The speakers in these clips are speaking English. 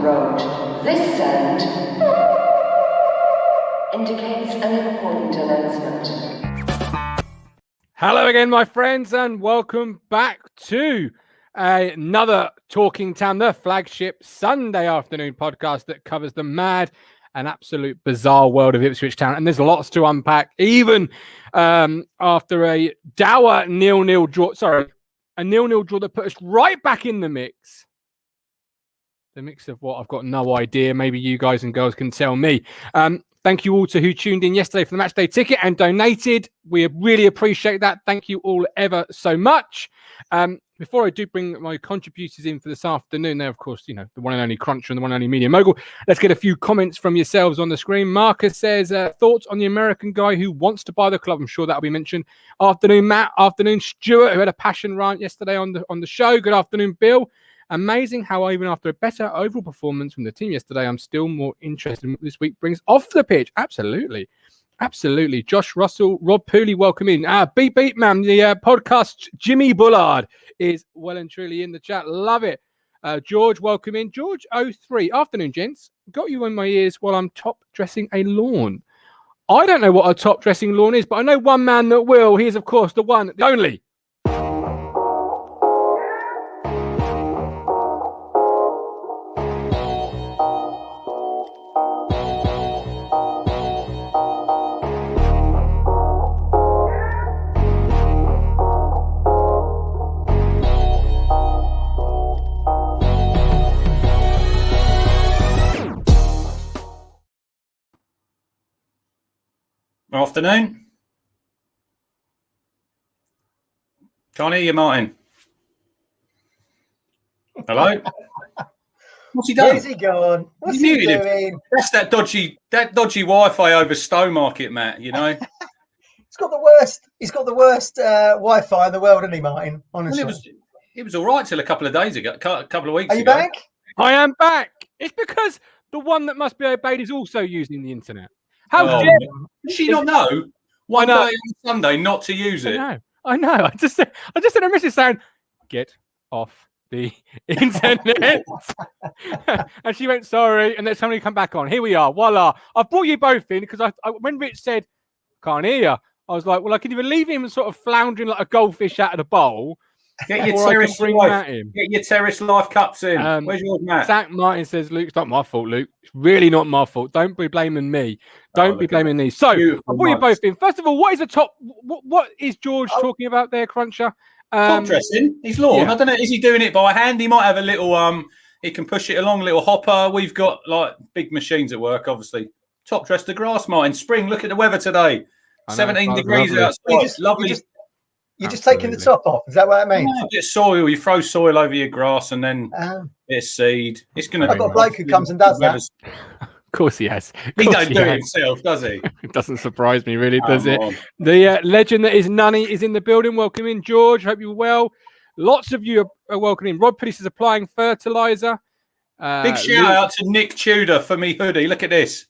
road. This sound indicates an important announcement. Hello again, my friends, and welcome back to another Talking Town, the flagship Sunday afternoon podcast that covers the mad and absolute bizarre world of Ipswich Town. And there's lots to unpack, even after a dour 0-0 draw. Sorry, a 0-0 draw that put us right back in the mix. The mix of what? I've got no idea. Maybe you guys and girls can tell me. Thank you all to who tuned in yesterday for the matchday ticket and donated. We really appreciate that. Thank you all ever so much. Before I do bring my contributors in for this afternoon, they're, of course, the one and only Cruncher and the one and only Media Mogul. Let's get a few comments from yourselves on the screen. Marcus says, thoughts on the American guy who wants to buy the club. I'm sure that'll be mentioned. Afternoon, Matt. Afternoon, Stuart, who had a passion rant yesterday on the show. Good afternoon, Bill. Amazing how even after a better overall performance from the team yesterday, I'm still more interested in what this week brings off the pitch. Absolutely. Absolutely. Josh Russell, Rob Pooley, welcome in. Beat man, the podcast Jimmy Bullard is well and truly in the chat. Love it. George, welcome in. George 03. Afternoon, gents. Got you in my ears while I'm top dressing a lawn. I don't know what a top dressing lawn is, but I know one man that will. He is, of course, the one, the only. Afternoon. Can't hear you, Martin. Hello? What's he doing? Where's he gone? What's he doing? That's that dodgy Wi-Fi over Stowmarket, Matt, He's got the worst Wi-Fi in the world, isn't he, Martin? Honestly. Well, it was all right till a couple of days ago, a couple of weeks ago. Are you back? I am back. It's because the one that must be obeyed is also using the internet. How dare does she not know? One day on Sunday not to use it. I know. I just sent a message saying, "Get off the internet," and she went, "Sorry," and then somebody come back on. Here we are. Voila! I've brought you both in because I when Rich said, "Can't hear you," I was like, "Well, I can either leave him sort of floundering like a goldfish out of the bowl." Get your terrace life cups in. Where's yours, Matt? Zach Martin says, "Luke, it's not my fault, Luke. It's really not my fault. Don't be blaming me. Don't be blaming me." So, I'll put you both in. First of all, what is the top? What is George talking about there, Cruncher? Top dressing. His lawn. Yeah. I don't know. Is he doing it by hand? He might have a little. He can push it along, little hopper. We've got like big machines at work, obviously. Top dress the grass, Martin. Spring. Look at the weather today. 17 degrees outside. Lovely. You're just taking the top off. Is that what I mean? A bit of soil. You throw soil over your grass and then it's seed. It's going to. I've got a bloke who comes and does that. Of course he has. He don't do it himself, does he? It doesn't surprise me, really, does it? The legend that is Nunny is in the building. Welcome in, George. Hope you're well. Lots of you are welcome in. Rob Pittis is applying fertilizer. Big shout out to Nick Tudor for me hoodie. Look at this.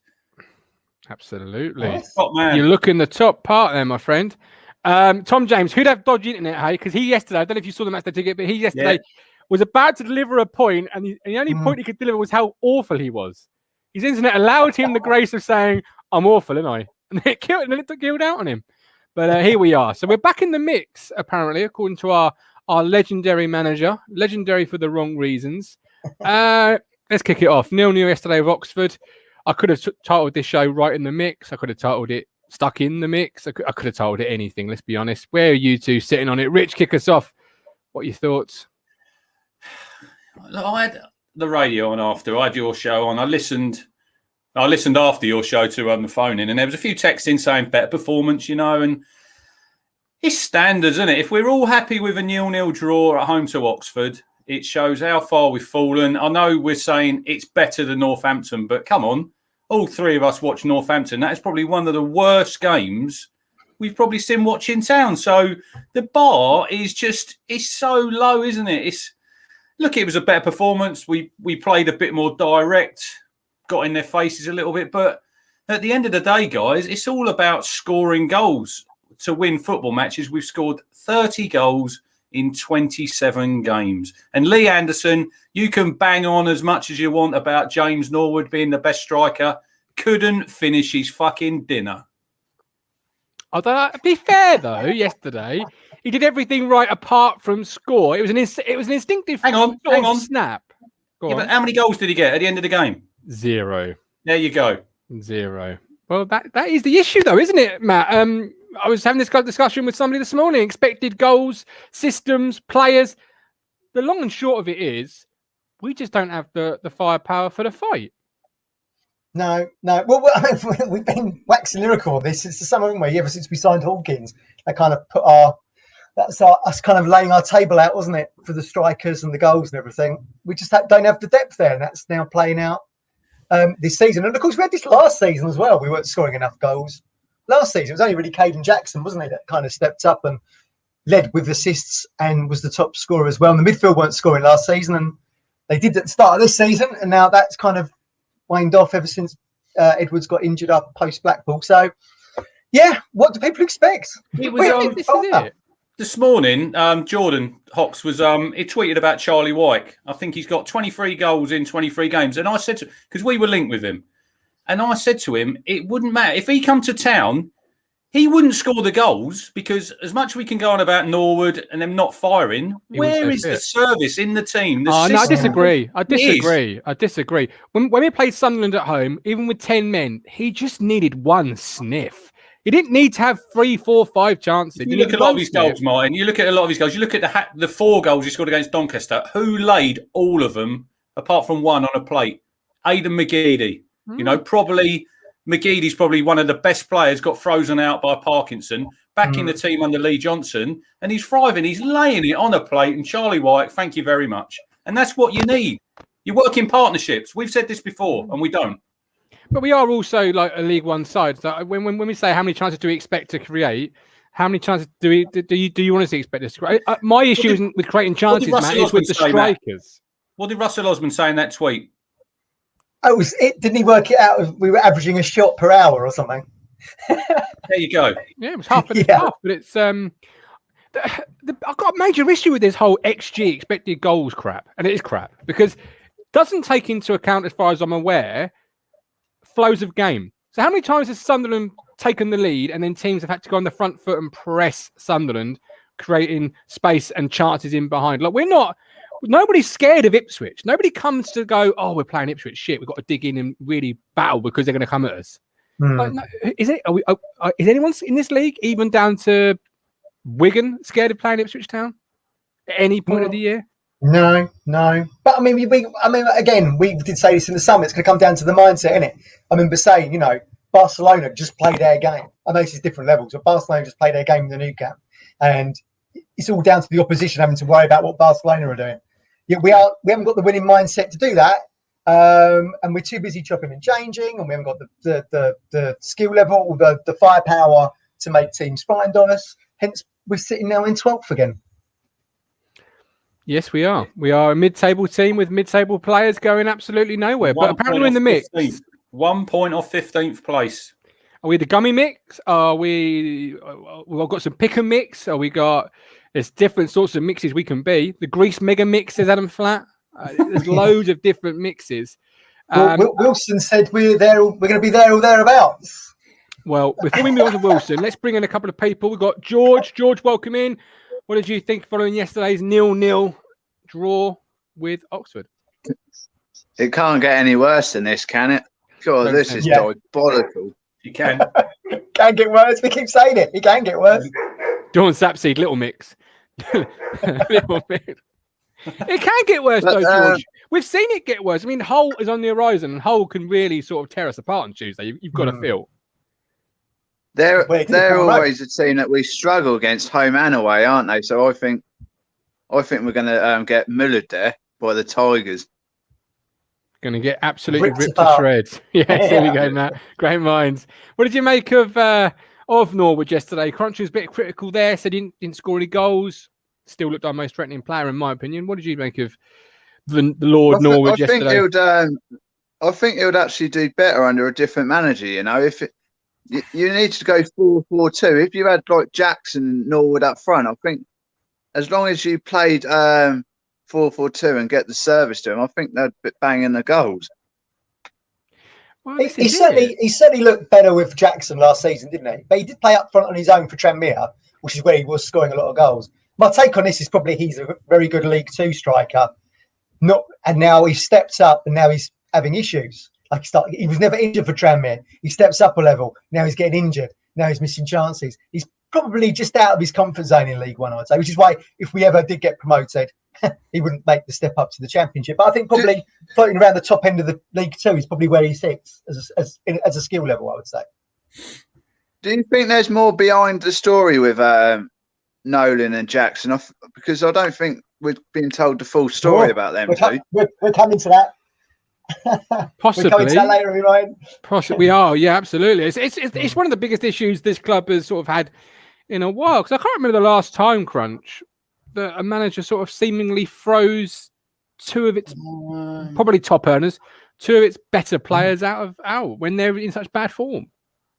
Absolutely. Top man. You're looking the top part there, my friend. Tom James, who'd have dodgy internet, hey? Because he yesterday, I don't know if you saw the match they ticket, but he yesterday was about to deliver a point, and the only point he could deliver was how awful he was. His internet allowed him the grace of saying, "I'm awful, isn't I?" And it killed out on him. But here we are. So we're back in the mix, apparently, according to our legendary manager. Legendary for the wrong reasons. Let's kick it off. 0-0 yesterday with Oxford. I could have titled this show Right in the Mix. I could have titled it Stuck in the Mix. I could have told it anything, let's be honest. Where are you two sitting on it? Rich, kick us off. What are your thoughts? I had the radio on after. I had your show on. I listened after your show to run the phone in, and there was a few texts in saying better performance, and it's standards, isn't it? If we're all happy with a 0-0 draw at home to Oxford, it shows how far we've fallen. I know we're saying it's better than Northampton, but come on. All three of us watch Northampton. That is probably one of the worst games we've probably seen watching town. So the bar is it's so low, isn't it? It was a better performance. We played a bit more direct, got in their faces a little bit. But at the end of the day, guys, it's all about scoring goals to win football matches. We've scored 30 goals in 27 games. And Lee Anderson, you can bang on as much as you want about James Norwood being the best striker. Couldn't finish his fucking dinner. Although, to be fair though, yesterday he did everything right apart from score. It was an instinctive Hang on. snap. Go on. But how many goals did he get at the end of the game? 0. There you go. 0. Well, that is the issue though, isn't it, Matt? I was having this discussion with somebody this morning. Expected goals, systems, players. The long and short of it is, we just don't have the firepower for the fight. No. Well, I mean, we've been waxing lyrical on this. It's the summer, haven't we? Ever since we signed Hawkins, that kind of put us kind of laying our table out, wasn't it, for the strikers and the goals and everything. We just don't have the depth there, and that's now playing out this season. And of course, we had this last season as well. We weren't scoring enough goals. Last season, it was only really Caden Jackson, wasn't he, that kind of stepped up and led with assists and was the top scorer as well. And the midfield weren't scoring last season, and they did at the start of this season, and now that's kind of waned off ever since Edwards got injured up post Blackpool. So, yeah, what do people expect? It was This is it. This morning, Jordan Hawks was he tweeted about Charlie White. I think he's got 23 goals in 23 games, and I said to, because we were linked with him, and I said to him, it wouldn't matter if he come to town. He wouldn't score the goals because as much as we can go on about Norwood and them not firing, where is the service in the team? No, I disagree. I disagree. When we played Sunderland at home, even with 10 men, he just needed one sniff. He didn't need to have 3, 4, 5 chances. You look at a lot of his goals, Martin. You look at a lot of his goals. You look at the 4 goals he scored against Doncaster. Who laid all of them, apart from one, on a plate? Aidan McGeady. You know, probably... McGeady's probably one of the best players, got frozen out by Parkinson, back in the team under Lee Johnson, and he's thriving. He's laying it on a plate, and Charlie White, thank you very much. And that's what you need. You work in partnerships. We've said this before, and we don't. But we are also like a League One side. So when we say how many chances do we expect to create, how many chances do you want us to expect us to create? My issue isn't with creating chances, Matt, it's with the strikers. What did Russell Osman say in that tweet? Oh, didn't he work it out? We were averaging a shot per hour or something. There you go. Yeah, it was half and half, but it's I've got a major issue with this whole XG, expected goals crap, and it is crap because it doesn't take into account, as far as I'm aware, flows of game. So how many times has Sunderland taken the lead and then teams have had to go on the front foot and press Sunderland, creating space and chances in behind? Like nobody's scared of Ipswich. Nobody comes to go, oh, we're playing Ipswich. Shit, we've got to dig in and really battle because they're going to come at us. Like, no, is anyone in this league, even down to Wigan, scared of playing Ipswich Town at any point of the year? No. But I mean, again, we did say this in the summer. It's going to come down to the mindset, innit? I remember saying, Barcelona just play their game. I know this is different levels, but Barcelona just play their game in the Nou Camp, and it's all down to the opposition having to worry about what Barcelona are doing. Yeah, we haven't got the winning mindset to do that, and we're too busy chopping and changing, and we haven't got the skill level or the firepower to make teams find on us. Hence, we're sitting now in 12th again. Yes, we are. We are a mid-table team with mid-table players going absolutely nowhere. But apparently we're in the mix. 15th. 1 point off 15th place. Are we the gummy mix? We've got some pick and mix? There's different sorts of mixes we can be. The Grease mega mix, says Adam Flatt. There's loads of different mixes. Wilson said we're going to be there or thereabouts. Well, before we move on to Wilson, let's bring in a couple of people. We've got George. George, welcome in. What did you think following yesterday's 0-0 draw with Oxford? It can't get any worse than this, can it? God, this is diabolical. You can. Can get worse. We keep saying it. It can get worse. Dawn Sapseed, little mix. Little mix. It can get worse, though, George. We've seen it get worse. I mean, Hull is on the horizon, and Hull can really sort of tear us apart on Tuesday. You've got to feel. They're always a team that we struggle against, home and away, aren't they? So I think we're going to get mullered there by the Tigers. Going to get absolutely ripped to shreds. Yes, there we go, Matt. Great minds. What did you make of Norwood yesterday? Crunchy was a bit critical there, said he didn't score any goals. Still looked our most threatening player, in my opinion. What did you make of the Lord Norwood yesterday? I think he would actually do better under a different manager. If you need to go 4-4-2. If you had like Jackson and Norwood up front, I think as long as you played 4-4-2 and get the service to him, I think they'd be banging the goals. Well, he certainly looked better with Jackson last season, didn't he? But he did play up front on his own for Tranmere, which is where he was scoring a lot of goals. My take on this is probably he's a very good League Two striker. And now he's stepped up, and now he's having issues. Like he was never injured for Tranmere. He steps up a level. Now he's getting injured. Now he's missing chances. He's probably just out of his comfort zone in League One, I'd say, which is why if we ever did get promoted, he wouldn't make the step up to the Championship. But I think probably floating around the top end of the League Two is probably where he sits as a skill level, I would say. Do you think there's more behind the story with Nolan and Jackson? Because I don't think we've been told the full story about them two. We're coming to that. Possibly. We're coming to that later, Ryan. Possibly, we are. Yeah, absolutely. It's one of the biggest issues this club has sort of had in a while. Because I can't remember the last time, Crunch, that a manager sort of seemingly froze two of its probably top earners, two of its better players out when they're in such bad form.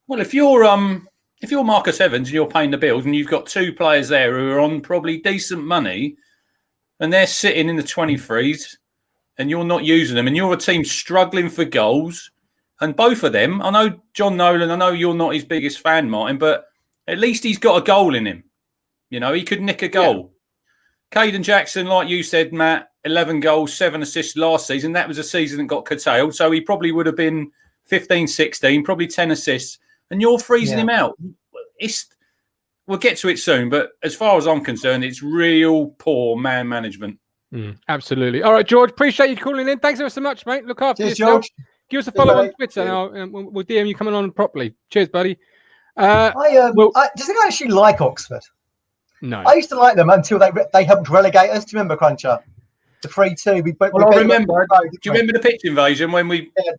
Well, if you're Marcus Evans and you're paying the bills and you've got two players there who are on probably decent money and they're sitting in the 23s and you're not using them and you're a team struggling for goals, and both of them, I know John Nolan, I know you're not his biggest fan, Martin, but at least he's got a goal in him. You know, he could nick a goal. Yeah. Caden Jackson, like you said, Matt, 11 goals, 7 assists last season. That was a season that got curtailed. So he probably would have been 15, 16, probably 10 assists. And you're freezing him out. We'll get to it soon. But as far as I'm concerned, it's real poor man management. Absolutely. All right, George, appreciate you calling in. Thanks ever so much, mate. Look after yourself. George. Give us a follow on Twitter and we'll DM you coming on properly. Cheers, buddy. Does anyone actually like Oxford? No. I used to like them until they helped relegate us. Do you remember, Cruncher? The 3-2. I remember. Do you remember the pitch invasion when we... Yeah.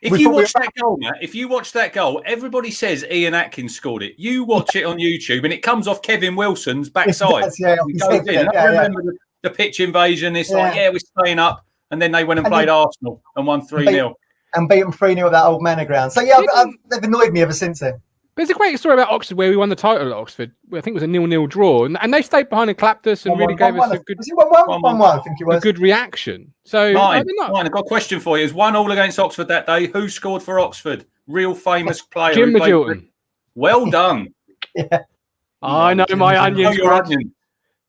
If you watch that goal, Matt, everybody says Ian Atkins scored it. You watch it on YouTube and it comes off Kevin Wilson's backside. I remember the pitch invasion. It's like, we're staying up. And then they went and played Arsenal and won 3-0. And beat them 3-0 at that old Manor ground. So, they've annoyed me ever since then. There's a great story about Oxford where we won the title at Oxford. I think it was a 0-0 draw. And they stayed behind and clapped us and really gave us a good... Was it 1-1? I think it was. A good reaction. So, Martin, I've got a question for you. It was 1-1 against Oxford that day. Who scored for Oxford? Real famous player. Jim Magilton. Well done. I know my onions.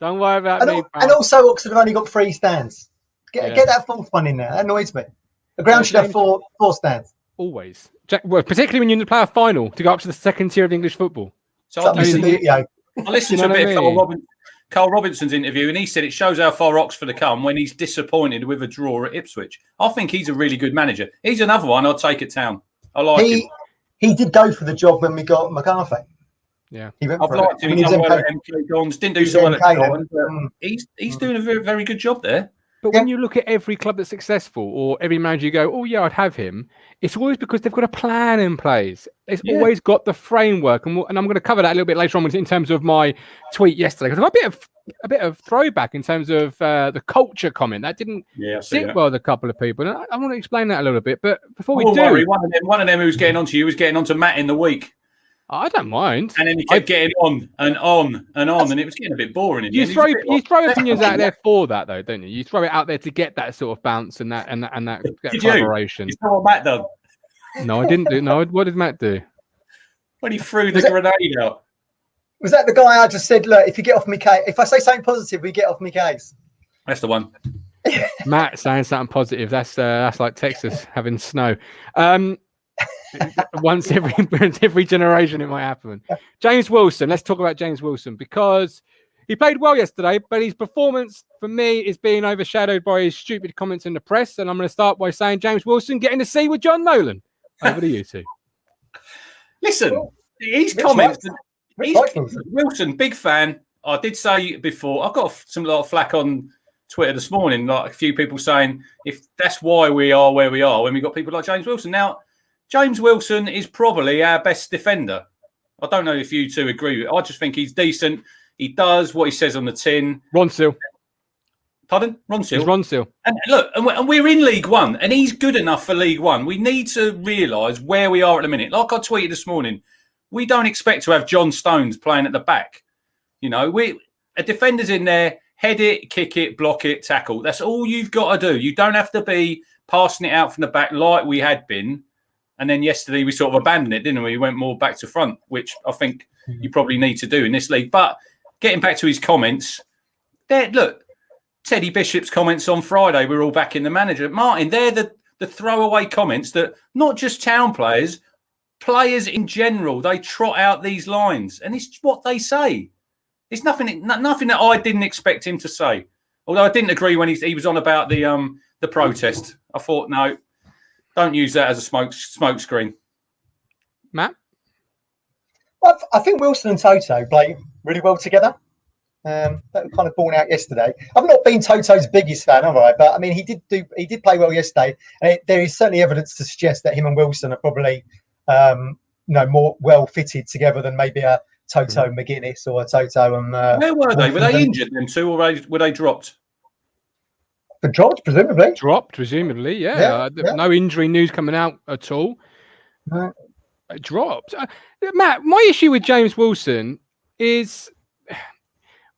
Don't worry about me. And also, Oxford have only got 3 stands. Get that 4th one in there. That annoys me. The ground should have 4 stands. Always. Particularly when you play a final to go up to the second tier of English football. So I listened to a bit of Carl Robinson's interview, and he said it shows how far Oxford have come when he's disappointed with a draw at Ipswich. I think he's a really good manager. He's another one I'll take at town. I like him. He did go for the job when we got McCarthy. Yeah, he went I've liked him. He's done well at MK Dons. Didn't do so well at Dons, but he's doing a very, very good job there. But when you look at every club that's successful or every manager, you go, oh, yeah, I'd have him. It's always because they've got a plan in place. It's always got the framework. And I'm going to cover that a little bit later on in terms of my tweet yesterday. Because I've got a bit of throwback in terms of the culture comment. That didn't sit well with a couple of people. And I want to explain that a little bit. But before we do... Worry. One of them who was getting onto you was getting onto Matt in the week. I don't mind. And then he kept getting on and on and on, and it was getting a bit boring. You throw opinions out there for that, though, don't you? You throw it out there to get that sort of bounce and that collaboration. You saw what Matt done? No, I didn't do. No, what did Matt do? When he threw the grenade out. Was that the guy I just said? Look, if you get off me case, if I say something positive, we get off me case. That's the one. Matt saying something positive. That's like Texas having snow. Once every generation it might happen. James Wilson, let's talk about James Wilson because he played well yesterday, but his performance for me is being overshadowed by his stupid comments in the press. And I'm going to start by saying James Wilson getting to see with John Nolan. Over to you two. Listen, his comments. Wilson, big fan. I did say before, I got some lot of flack on Twitter this morning, like a few people saying if that's why we are where we are when we got people like James Wilson. Now, James Wilson is probably our best defender. I don't know if you two agree with it. I just think he's decent. He does what he says on the tin. Ronseal. Pardon? Ronseal. It's Ronseal. And look, and we're in League One, and he's good enough for League One. We need to realise where we are at the minute. Like I tweeted this morning, we don't expect to have John Stones playing at the back. You know, A defender's in there, head it, kick it, block it, tackle. That's all you've got to do. You don't have to be passing it out from the back like we had been. And then yesterday we sort of abandoned it, didn't we? We went more back to front, which I think you probably need to do in this league. But getting back to his comments, look, Teddy Bishop's comments on Friday, we're all back in the manager. Martin, they're the throwaway comments that not just Town players in general, they trot out these lines. And it's what they say. It's nothing that I didn't expect him to say. Although I didn't agree when he was on about the protest. I thought, no, don't use that as a smoke screen. Matt? Well, I think Wilson and Toto play really well together. That was kind of borne out yesterday. I've not been Toto's biggest fan, have I? But I mean, he did play well yesterday, and there is certainly evidence to suggest that him and Wilson are probably more well fitted together than maybe a Toto McGuinness or a Toto and. Where were they? Were they injured them two, or were they dropped? Dropped, presumably. Dropped, presumably, yeah. No injury news coming out at all. No. Dropped. Matt, my issue with James Wilson is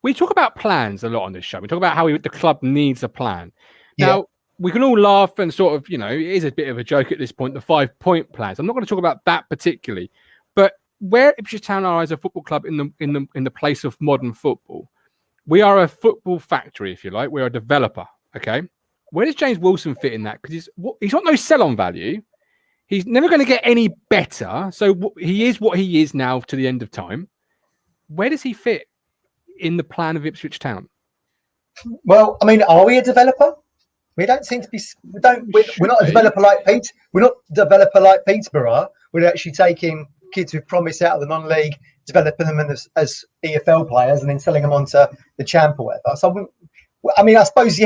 we talk about plans a lot on this show. We talk about how the club needs a plan. Now, we can all laugh and sort of, it is a bit of a joke at this point, the 5-point plans. I'm not going to talk about that particularly. But where Ipswich Town are as a football club in the place of modern football, we are a football factory, if you like. We're a developer. Okay, where does James Wilson fit in that? Because he's got no sell-on value. He's never going to get any better. So he is what he is now to the end of time. Where does he fit in the plan of Ipswich Town? Well, I mean, are we a developer? We don't seem to be. We're not a developer like Pete. We're not a developer like Peterborough. We're actually taking kids with promise out of the non-league, developing them as EFL players, and then selling them onto the champ or whatever. So, I mean, I suppose,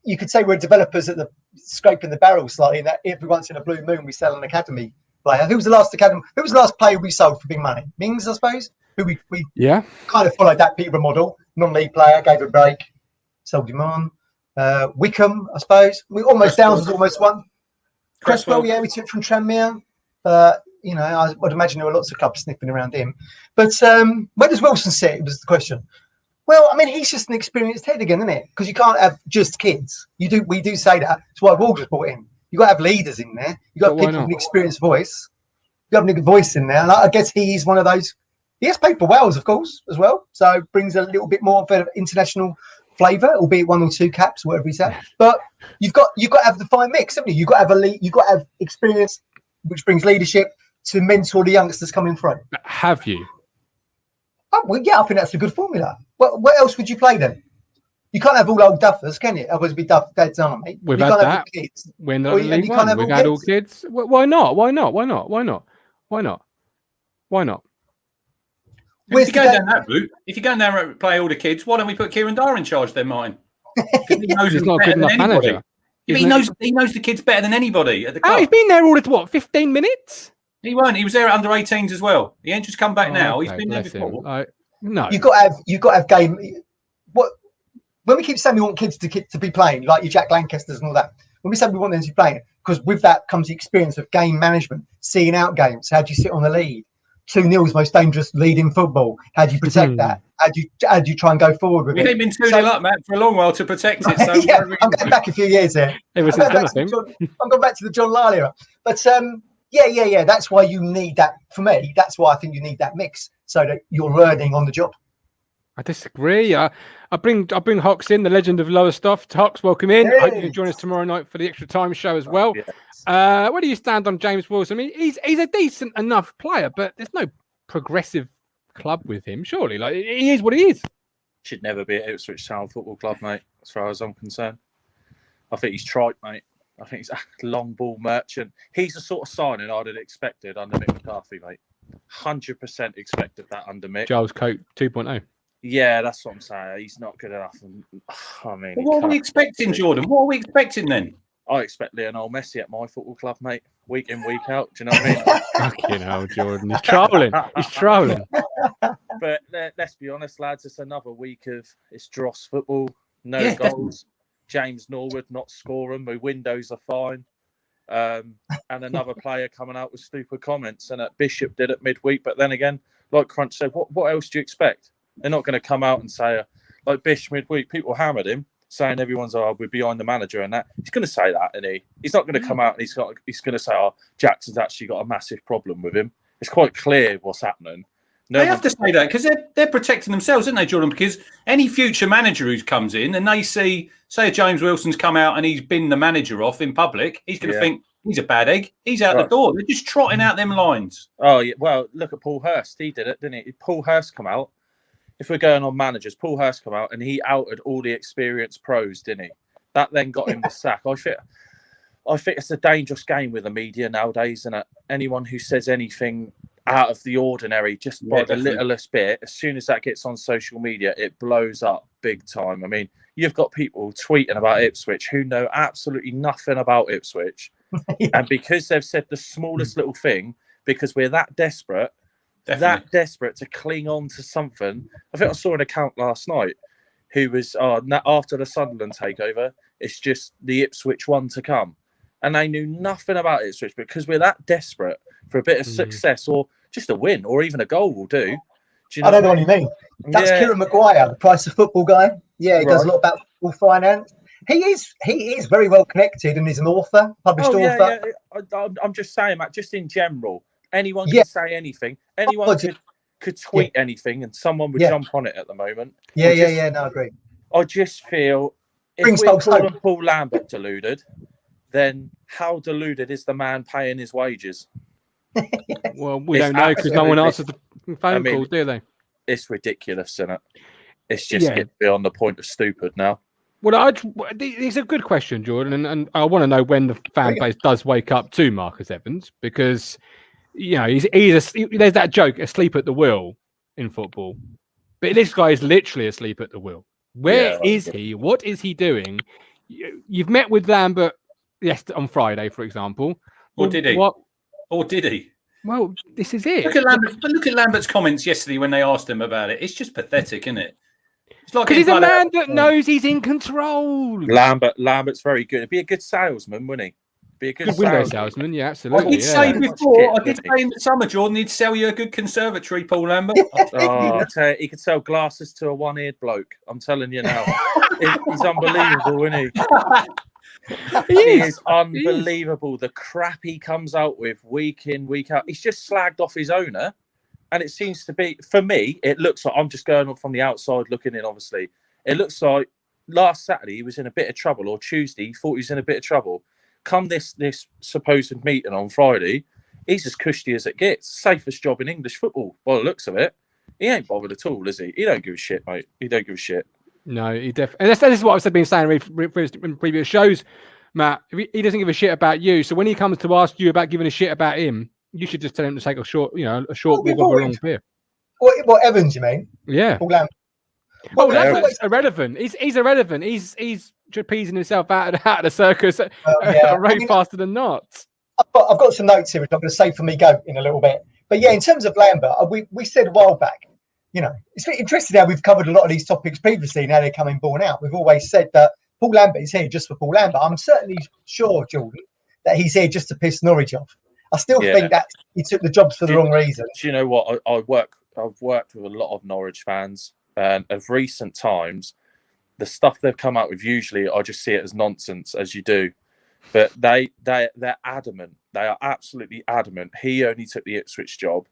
you could say we're developers at the scraping the barrel slightly. That every once in a blue moon we sell an academy player. Who was the last player we sold for big money? Mings, I suppose. Who we kind of followed that Peterborough model. Non-league player, gave a break, sold him on. Wickham, I suppose. Downs was almost one. Cresswell, we took from Tranmere. I would imagine there were lots of clubs sniffing around him. But where does Wilson sit? Was the question. Well, I mean, he's just an experienced head again, isn't it? Because you can't have just kids. We do say that. That's why Wolves was brought in. You got to have leaders in there. You got people with an experienced voice. You have a voice in there, and I guess he's one of those. He has played for Wales, of course, as well. So brings a little bit more of an international flavour, albeit 1 or 2 caps, whatever he's at. But you've got to have the fine mix, haven't you? You've got to have you've got to have experience, which brings leadership to mentor the youngsters coming through. Have you? Oh, well, I think that's a good formula. What else would you play then? You can't have all old duffers, can you? Otherwise, be dads, aren't we? We've had that. We're not League One. We've had all kids. Why not? If you're going down that route, if you're going down that route to play all the kids, why don't we put Kieran Dyer in charge then, Martin? He knows he's not a good enough manager. He knows the kids better than anybody at the club. Oh, he's been there all 15 minutes? He weren't. He was there at under 18s as well. He ain't just come back now. Okay, he's been there before. No. You've got to have game. When we keep saying we want kids to be playing, like your Jack Lancasters and all that, when we say we want them to be playing, because with that comes the experience of game management, seeing out games. How do you sit on the lead? 2-0 is most dangerous lead in football. How do you protect that? How do you try and go forward with it? We've been 2-0 up, Matt, for a long while to protect it. So I'm going back a few years here. I'm going back to the John Lyle era. But that's why you need that. For me, that's why I think you need that mix so that you're learning on the job. I disagree. I bring Hox in, the legend of Lowestoft. Hox, welcome in. I hope you can join us tomorrow night for the Extra Time show as well. Yes. Where do you stand on James Wilson? I mean, he's a decent enough player, but there's no progressive club with him, surely. Like, he is what he is. Should never be at Ipswich Town Football Club, mate, as far as I'm concerned. I think he's trite, mate. I think he's a long ball merchant. He's the sort of signing I'd have expected under Mick McCarthy, mate. 100% expected that under Mick. Giles Coate 2.0. Yeah, that's what I'm saying. He's not good enough. I mean, what are we expecting, Jordan? What are we expecting then? I expect Lionel Messi at my football club, mate. Week in, week out. Do you know what I mean? Fucking hell, Jordan. He's trolling. But let's be honest, lads. It's another week of it's dross football. No goals. James Norwood not scoring. My windows are fine. And another player coming out with stupid comments. And Bishop did it midweek. But then again, like Crunch said, what else do you expect? They're not going to come out and say, like Bish midweek, people hammered him, saying everyone's, we're behind the manager and that. He's going to say that, isn't he? He's not going to come out and he's going to say, Jackson's actually got a massive problem with him. It's quite clear what's happening. They have to say that because they're protecting themselves, aren't they, Jordan? Because any future manager who comes in and they see, say, James Wilson's come out and he's been the manager off in public, he's going to think he's a bad egg. He's out the door. They're just trotting out them lines. Oh, yeah. Well, look at Paul Hurst. He did it, didn't he? Paul Hurst come out. If we're going on managers, Paul Hurst come out and he outed all the experienced pros, didn't he? That then got him the sack. I think it's a dangerous game with the media nowadays, and anyone who says anything out of the ordinary, just by the littlest bit, as soon as that gets on social media, it blows up big time. I mean, you've got people tweeting about Ipswich who know absolutely nothing about Ipswich. And because they've said the smallest little thing, because we're that desperate to cling on to something. I think I saw an account last night who was, after the Sunderland takeover, it's just the Ipswich one to come. And they knew nothing about Ipswich, because we're that desperate for a bit of success or just a win or even a goal will do. I don't know what you mean. That's Kieran Maguire, the Price of Football guy. Yeah, he does a lot about football finance. He is very well connected and is an author, published author. Yeah. I'm just saying, Matt, just in general, anyone can say anything. Anyone could tweet anything and someone would jump on it at the moment. No, I agree. I just feel if we're calling Paul Lambert deluded, then how deluded is the man paying his wages? Well, we don't know because no one answers the phone call, do they? It's ridiculous, isn't it? It's just getting beyond the point of stupid now. Well, it's a good question, Jordan, and I want to know when the fan base does wake up to Marcus Evans, because there's that joke, asleep at the wheel in football, but this guy is literally asleep at the wheel. Where is he? What is he doing? You've met with Lambert on Friday, for example. Or did he? What? Or did he? Well, this is it. Look at Lambert's comments yesterday when they asked him about it. It's just pathetic, isn't it? Because he's a man that knows he's in control. Lambert's very good. He'd be a good salesman, wouldn't he? Be a good window salesman. Yeah, absolutely. I did say before. I did say in the summer, Jordan, he'd sell you a good conservatory, Paul Lambert. I tell you, he could sell glasses to a one-eared bloke. I'm telling you now, he's unbelievable, isn't he? He is unbelievable. The crap he comes out with week in, week out. He's just slagged off his owner. And it seems to be, for me, it looks like, I'm just going from the outside looking in, obviously. It looks like last Saturday he was in a bit of trouble, or Tuesday he thought he was in a bit of trouble. Come this supposed meeting on Friday, he's as cushy as it gets. Safest job in English football, by the looks of it. He ain't bothered at all, is he? He don't give a shit, mate. He don't give a shit. No, he definitely. And this is what I've been saying in previous shows, Matt. He doesn't give a shit about you. So when he comes to ask you about giving a shit about him, you should just tell him to take a short walk over a long beer. What Evans, you mean? Yeah. Lambert's irrelevant. He's irrelevant. He's trapezing himself out of the circus at a rate faster than not. I've got some notes here which I'm going to save for me go in a little bit. But yeah, in terms of Lambert, we said a while back, it's interesting how we've covered a lot of these topics previously. Now they're coming born out. We've always said that Paul Lambert is here just for Paul Lambert. I'm certainly sure, Jordan, that he's here just to piss Norwich off. I still think that he took the jobs for the wrong reason. Do you know what? I've worked with a lot of Norwich fans, and of recent times, the stuff they've come out with, usually I just see it as nonsense, as you do. But they're adamant. They are absolutely adamant. He only took the Ipswich job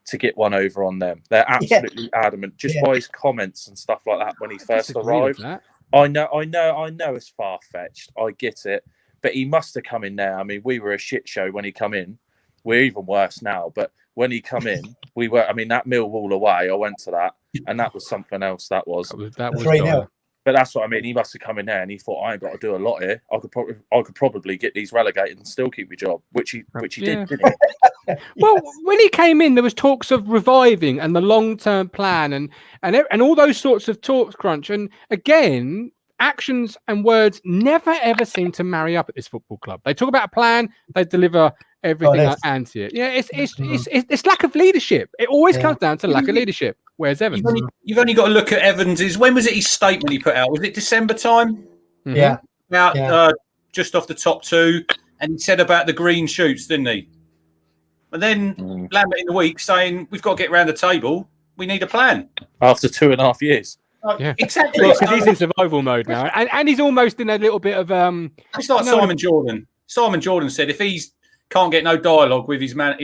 to get one over on them. They're absolutely adamant, just by his comments and stuff like that when he first arrived. I know it's far-fetched. I get it. But he must have come in there. I mean, we were a shit show when he come in. We're even worse now. But when he come in, we were. I mean, that Millwall away, I went to that, and that was something else. That was 3-0. But that's what I mean. He must have come in there, and he thought, I ain't got to do a lot here. I could probably get these relegated and still keep my job, which he did, didn't he? Well, when he came in, there was talks of reviving and the long-term plan and all those sorts of talks, Crunch. And again, actions and words never ever seem to marry up at this football club. They talk about a plan, they deliver everything anti it. Yeah, it's lack of leadership. It always comes down to lack of leadership. Where's Evans? You've only got to look at Evans's. When was it his statement he put out? Was it December time? Mm-hmm. Just off the top two, and he said about the green shoots, didn't he? And then Lambert in the week saying we've got to get round the table. we need a plan. After 2.5 years. Yeah. Exactly. Because he's in survival mode now, and he's almost in a little bit of It's like Simon Jordan. Simon Jordan said if he's can't get no dialogue with his owner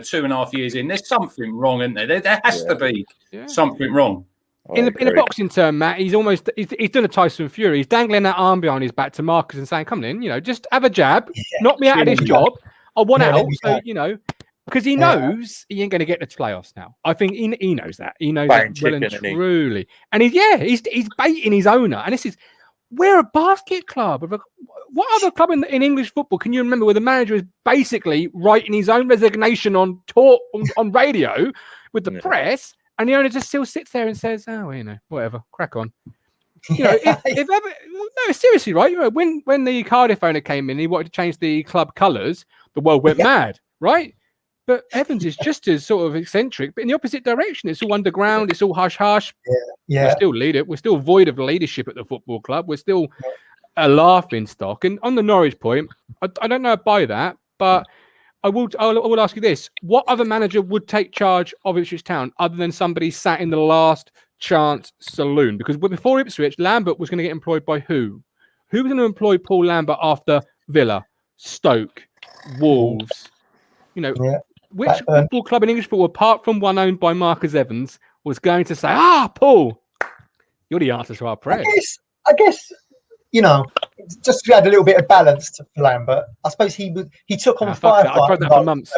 2.5 years in, there's something wrong, isn't there? There has to be something wrong. In a boxing term, Matt, he's done a Tyson Fury. He's dangling that arm behind his back to Marcus and saying, "Come in, just have a jab, knock me out of this job. I want out." So because he knows he ain't going to get to playoffs now. I think he knows that. He knows that well and truly. And he's baiting his owner. And we're a basket club. What other club in English football can you remember where the manager is basically writing his own resignation on radio with the press, and the owner just still sits there and says, "Oh, whatever, crack on." Seriously, right? When the Cardiff owner came in, he wanted to change the club colours. The world went mad, right? But Evans is just as sort of eccentric, but in the opposite direction. It's all underground. It's all hush-hush. Yeah. We're still leader. We're still void of leadership at the football club. We're still a laughing stock. And on the Norwich point, I don't know by that, but I will ask you this. What other manager would take charge of Ipswich Town other than somebody sat in the last chance saloon? Because before Ipswich, Lambert was going to get employed by who? Who was going to employ Paul Lambert after Villa, Stoke, Wolves? Which football club in English football, apart from one owned by Marcus Evans, was going to say, Paul, you're the answer to our prayers? I guess, just to add a little bit of balance to Lambert, I suppose he took on firefighting roles.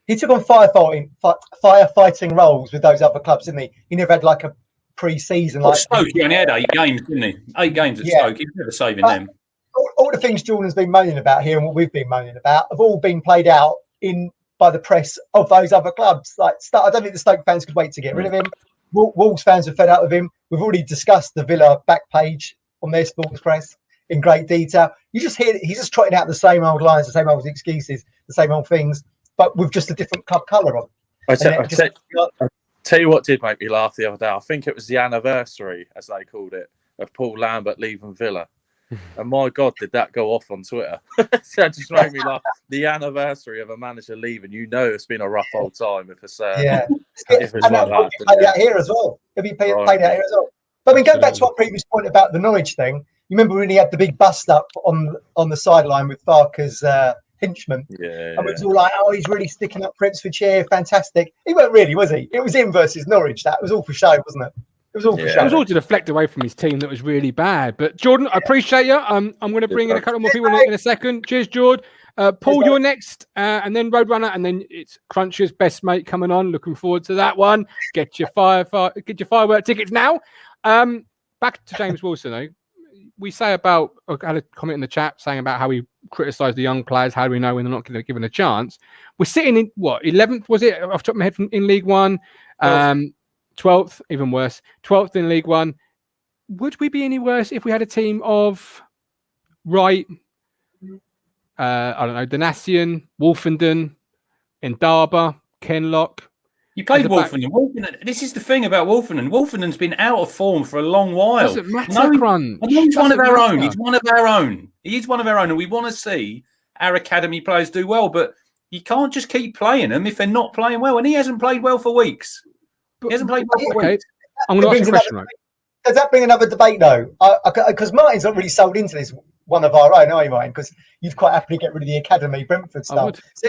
He took on firefighting roles with those other clubs, didn't he? He never had like a pre-season. Like Stoke, he only had 8 games, didn't he? 8 games at Stoke. He was never saving them. All the things Jordan's been moaning about here and what we've been moaning about have all been played out by the press of those other clubs. I don't think the Stoke fans could wait to get rid of him. Wolves fans are fed up with him. We've already discussed the Villa back page on their sports press in great detail. You just hear he's just trotting out the same old lines, the same old excuses, the same old things, but with just a different club colour on. I tell you what did make me laugh the other day. I think it was the anniversary, as they called it, of Paul Lambert leaving Villa. And my God, did that go off on Twitter? That just made me laugh. The anniversary of a manager leaving, it's been a rough old time if it's like that. It'll be played out here as well. It'll be played out here as well. But going back to our previous point about the Norwich thing, you remember when he had the big bust up on the sideline with Farker's henchman? And it was all like, he's really sticking up for Ipswich here, fantastic. He weren't really, was he? It was him versus Norwich. That was all for show, wasn't it? It was all for show. It was all to deflect away from his team that was really bad. But Jordan, I appreciate you. I'm going to bring in a couple more people in a second. Cheers, George. Paul, you're neck, and then Roadrunner, and then it's Cruncher's best mate coming on. Looking forward to that one. Get your firework tickets now. Back to James Wilson, though. We say about, I had a comment in the chat saying about how we criticise the young players. How do we know when they're not given a chance? We're sitting in, 11th, was it? Off the top of my head in League One. 12th, even worse. 12th in League One. Would we be any worse if we had a team of Wright, Donatian, Wolfenden, Indaba, Kenlock? You played Wolfenden. This is the thing about Wolfenden. Wolfenden's been out of form for a long while. Doesn't matter, Crunch. He's one of our own. He's one of our own. He is one of our own, and we want to see our academy players do well, but you can't just keep playing them if they're not playing well, and he hasn't played well for weeks. He hasn't played well for weeks. I'm going to ask a question, right? Does that bring another debate, though? Because Martin's not really sold into this one of our own, are you, Martin? Because you'd quite happily get rid of the academy, Brentford stuff. So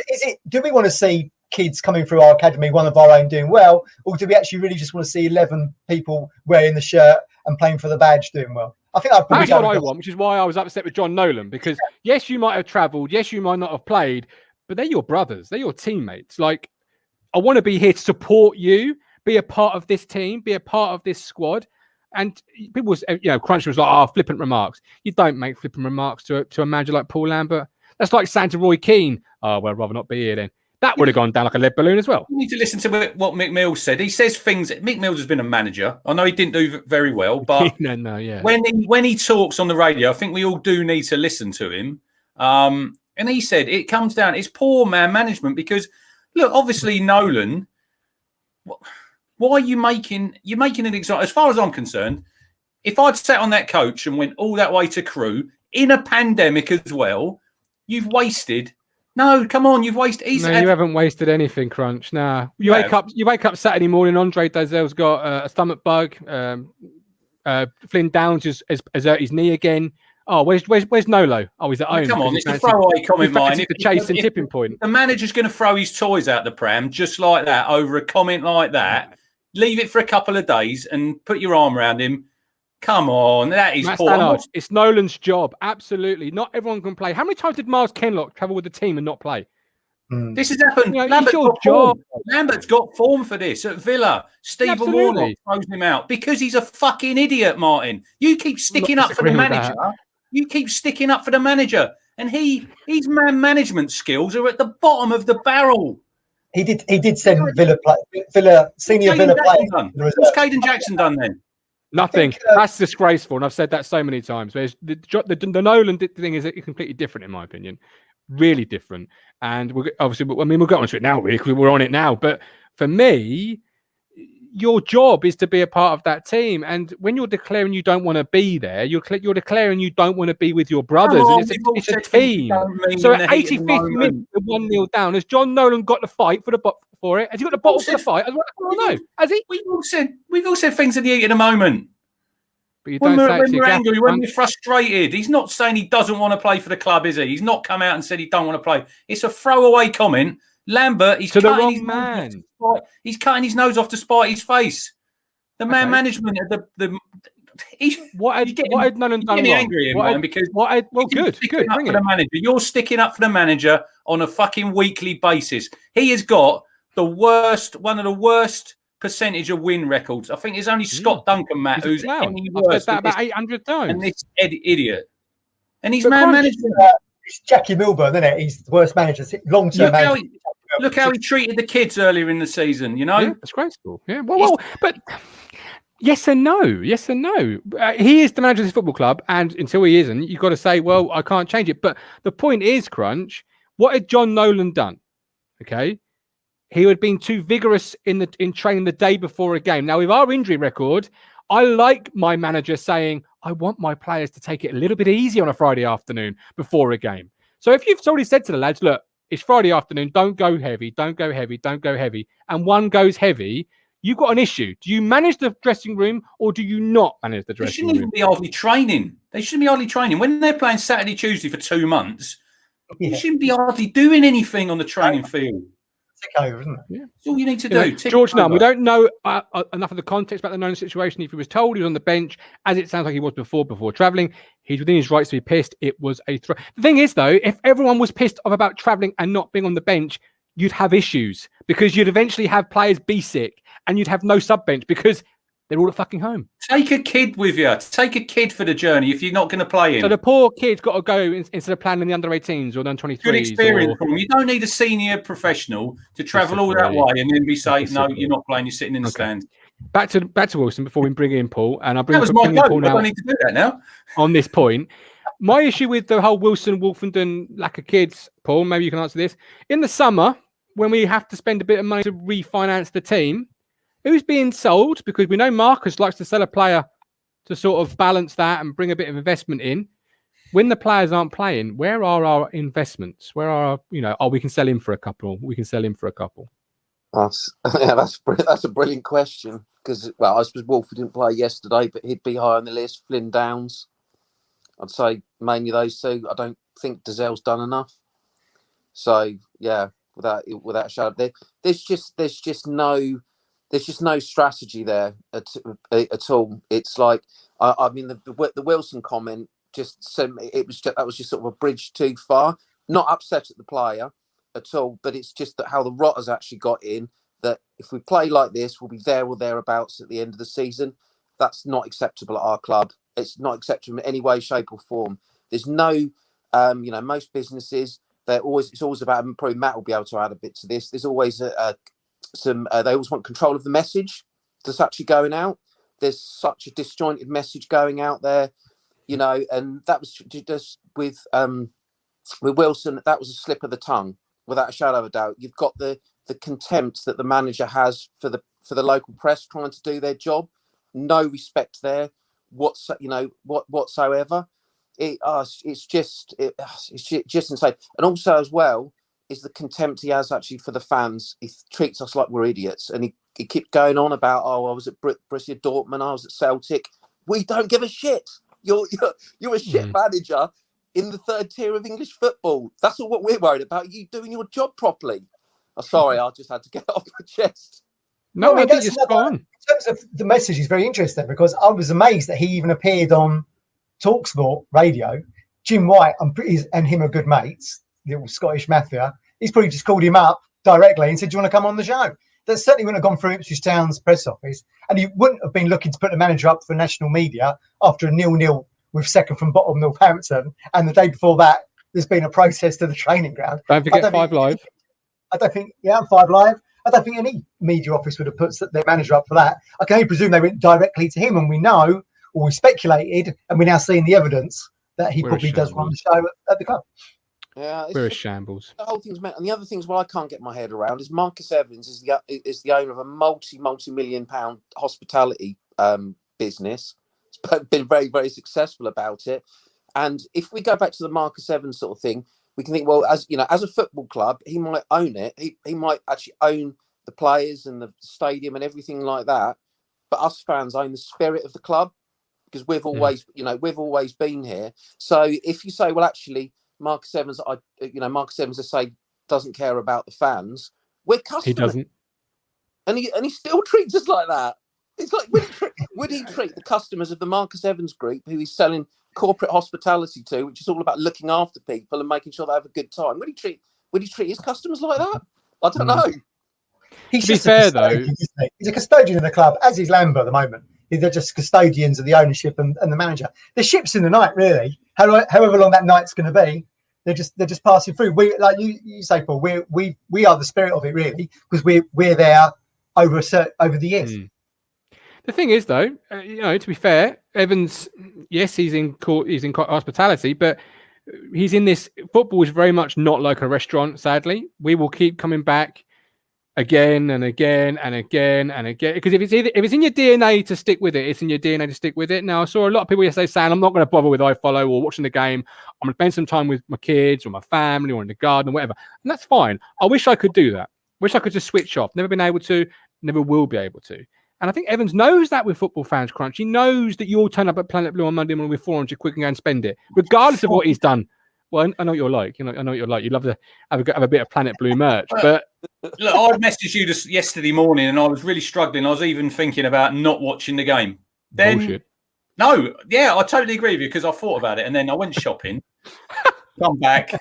do we want to see kids coming through our academy, one of our own, doing well, or do we actually really just want to see 11 people wearing the shirt and playing for the badge doing well? I think that's what I want, which is why I was upset with John Nolan, because yes, you might have travelled, yes, you might not have played, but they're your brothers, they're your teammates. Like, I want to be here to support you, be a part of this team, be a part of this squad. And people, Crunch was like, flippant remarks. You don't make flippant remarks to a manager like Paul Lambert. That's like saying to Roy Keane, well, I'd rather not be here then. That would have gone down like a lead balloon as well. You need to listen to what Mick Mills said. He says things. Mick Mills has been a manager. I know he didn't do very well, but when he talks on the radio, I think we all do need to listen to him. And he said it comes down, it's poor man management because, look, obviously Nolan, why are you making an example? As far as I'm concerned, if I'd sat on that coach and went all that way to Crewe in a pandemic as well, you've wasted No, come on, you've wasted. You haven't wasted anything, Crunch. Nah, you wake up Saturday morning. Andre Dazell's got a stomach bug. Flynn Downs has hurt his knee again. Oh, where's Nolo? Oh, he's at home. Come on, it's a throwaway comment, mine. The chase and tipping point. The manager's going to throw his toys out the pram just like that over a comment like that. Leave it for a couple of days and put your arm around him. Come on, that is poor. It's Nolan's job. Absolutely. Not everyone can play. How many times did Miles Kenlock travel with the team and not play? This has happened. Lambert's got form for this at Villa. Stephen Warnock throws him out because he's a fucking idiot, Martin. You keep sticking up for the manager. You keep sticking up for the manager. And his man management skills are at the bottom of the barrel. He did send senior Villa players. What's Caden Jackson done then? Nothing. That's disgraceful, and I've said that so many times. Whereas the Nolan thing is completely different, in my opinion. Really different. And we'll get onto it now, really, because we're on it now. But for me, your job is to be a part of that team. And when you're declaring you don't want to be there, you're declaring you don't want to be with your brothers. And it's a team. So at 85th minute, 1-0 down. Has John Nolan got the fight for it? Has he got the bottle for the fight? I don't know. Has he? We've all said things in the heat of the moment. But when we're angry, when we're frustrated, he's not saying he doesn't want to play for the club, is he? He's not come out and said he don't want to play. It's a throwaway comment. Lambert, he's cutting his nose off to spite his face. The man management of what had Nolan done wrong? Angry because good. Bring it. The manager. You're sticking up for the manager on a fucking weekly basis. He has got one of the worst percentage of win records. I think it's only Scott Duncan, Matt, who's any worse. I've said that about 800 times. And this idiot. And he's man management. It's Jackie Milburn, isn't it? He's the worst manager, long-term manager. Look how he treated the kids earlier in the season, you know? Yeah, that's graceful. Yeah, well, but yes and no. He is the manager of this football club, and until he isn't, you've got to say, well, I can't change it. But the point is, Crunch, what had John Nolan done? Okay? He had been too vigorous in training the day before a game. Now, with our injury record, I like my manager saying, I want my players to take it a little bit easy on a Friday afternoon before a game. So if you've already said to the lads, look, it's Friday afternoon, don't go heavy, and one goes heavy, you've got an issue. Do you manage the dressing room or do you not manage the dressing room? They shouldn't even be hardly training. When they're playing Saturday, Tuesday for 2 months, you shouldn't be hardly doing anything on the training field. Over, isn't it? Yeah. That's all you need to do. George Nunn, we don't know enough of the context about the Nolan situation. If he was told he was on the bench, as it sounds like he was before travelling, he's within his rights to be pissed. It was a throw. The thing is, though, if everyone was pissed off about travelling and not being on the bench, you'd have issues because you'd eventually have players be sick and you'd have no sub bench because they're all at fucking home. Take a kid with you. Take a kid for the journey if you're not going to play him. So the poor kid's got to go instead of playing in the under-18s or the under-23s. Good experience for him. You don't need a senior professional to travel all that way and then be saying, no, you're not playing, you're sitting in the stands. Back to Wilson before we bring in Paul. And I'll bring that was my Paul now. I don't need to do that now. On this point. My issue with the whole Wilson, Wolfenden lack of kids, Paul, maybe you can answer this. In the summer, when we have to spend a bit of money to refinance the team, who's being sold? Because we know Marcus likes to sell a player to sort of balance that and bring a bit of investment in. When the players aren't playing, where are our investments? Where are we can sell him for a couple. We can sell him for a couple. That's a brilliant question because, well, I suppose Wolford didn't play yesterday, but he'd be high on the list. Flynn Downs, I'd say mainly those two. I don't think Dazell's done enough. So yeah, without a shadow, there's just no strategy there at all. It's like I mean the Wilson comment that was just sort of a bridge too far. Not upset at the player at all, but it's just that how the Rotters actually got in. That if we play like this, we'll be there or thereabouts at the end of the season. That's not acceptable at our club. It's not acceptable in any way, shape, or form. There's no, most businesses it's always about. And probably Matt will be able to add a bit to this. There's always they always want control of the message that's actually going out. There's such a disjointed message going out there, and that was just with Wilson. That was a slip of the tongue, without a shadow of a doubt. You've got the contempt that the manager has for the local press trying to do their job. No respect there, whatsoever. It's just insane. And also as well, is the contempt he has actually for the fans. He treats us like we're idiots, and he keeps going on about, I was at Borussia Dortmund, I was at Celtic. We don't give a shit. You're a shit manager in the third tier of English football. That's all what we're worried about. You doing your job properly. Oh, sorry, I just had to get off my chest. No, I think that's it's spot on. in terms of the message is very interesting, because I was amazed that he even appeared on TalkSport radio. Jim White and him are good mates, the little Scottish mafia. He's probably just called him up directly and said, "Do you want to come on the show?" That certainly wouldn't have gone through Ipswich Town's press office, and he wouldn't have been looking to put the manager up for national media after a 0-0 with second from bottom Northampton, and the day before that there's been a protest to the training ground. Don't forget 5 Live. I don't think 5 Live. I don't think any media office would have put their manager up for that. I can only presume they went directly to him, and we know, or we speculated, and we're now seeing the evidence that he probably does run the show at the club. Yeah, we're a shambles. The whole thing's meant, and the other things I can't get my head around is Marcus Evans is the owner of a multi-million-pound hospitality business. It's been very, very successful about it. And if we go back to the Marcus Evans sort of thing, we can think, well, as you know, as a football club, he might own it. He might actually own the players and the stadium and everything like that. But us fans own the spirit of the club, because we've always, we've always been here. So if you say, well, actually, Marcus Evans, Marcus Evans, I say, doesn't care about the fans. We're customers. He doesn't, and he still treats us like that. It's like, would he treat the customers of the Marcus Evans group, who he's selling corporate hospitality to, which is all about looking after people and making sure they have a good time? Would he treat his customers like that? I don't know. He's to be fair, though, he's a custodian of the club, as is Lambert at the moment. They're just custodians of the ownership and the manager. The ship's in the night, really. However long that night's going to be, they're just passing through. We, like you say, Paul, we are the spirit of it, really, because we're there over the years. The thing is, though, to be fair, Evans, yes, he's in hospitality, but he's in this. Football is very much not like a restaurant. Sadly, we will keep coming back again and again and again and again, because if it's in your DNA to stick with it, it's in your DNA to stick with it. Now, I saw a lot of people yesterday saying, "I'm not going to bother with iFollow or watching the game. I'm going to spend some time with my kids or my family or in the garden or whatever," and that's fine. I wish I could do that. Wish I could just switch off. Never been able to. Never will be able to. And I think Evans knows that with Football Fans Crunch. He knows that you'll turn up at Planet Blue on Monday morning with 400 quid and go and spend it, regardless of what he's done. Well, I know what you're like. I know what you're like. You love to have a bit of Planet Blue merch. But look, I messaged you just yesterday morning, and I was really struggling. I was even thinking about not watching the game. Then, bullshit. No, yeah, I totally agree with you, because I thought about it, and then I went shopping, come back,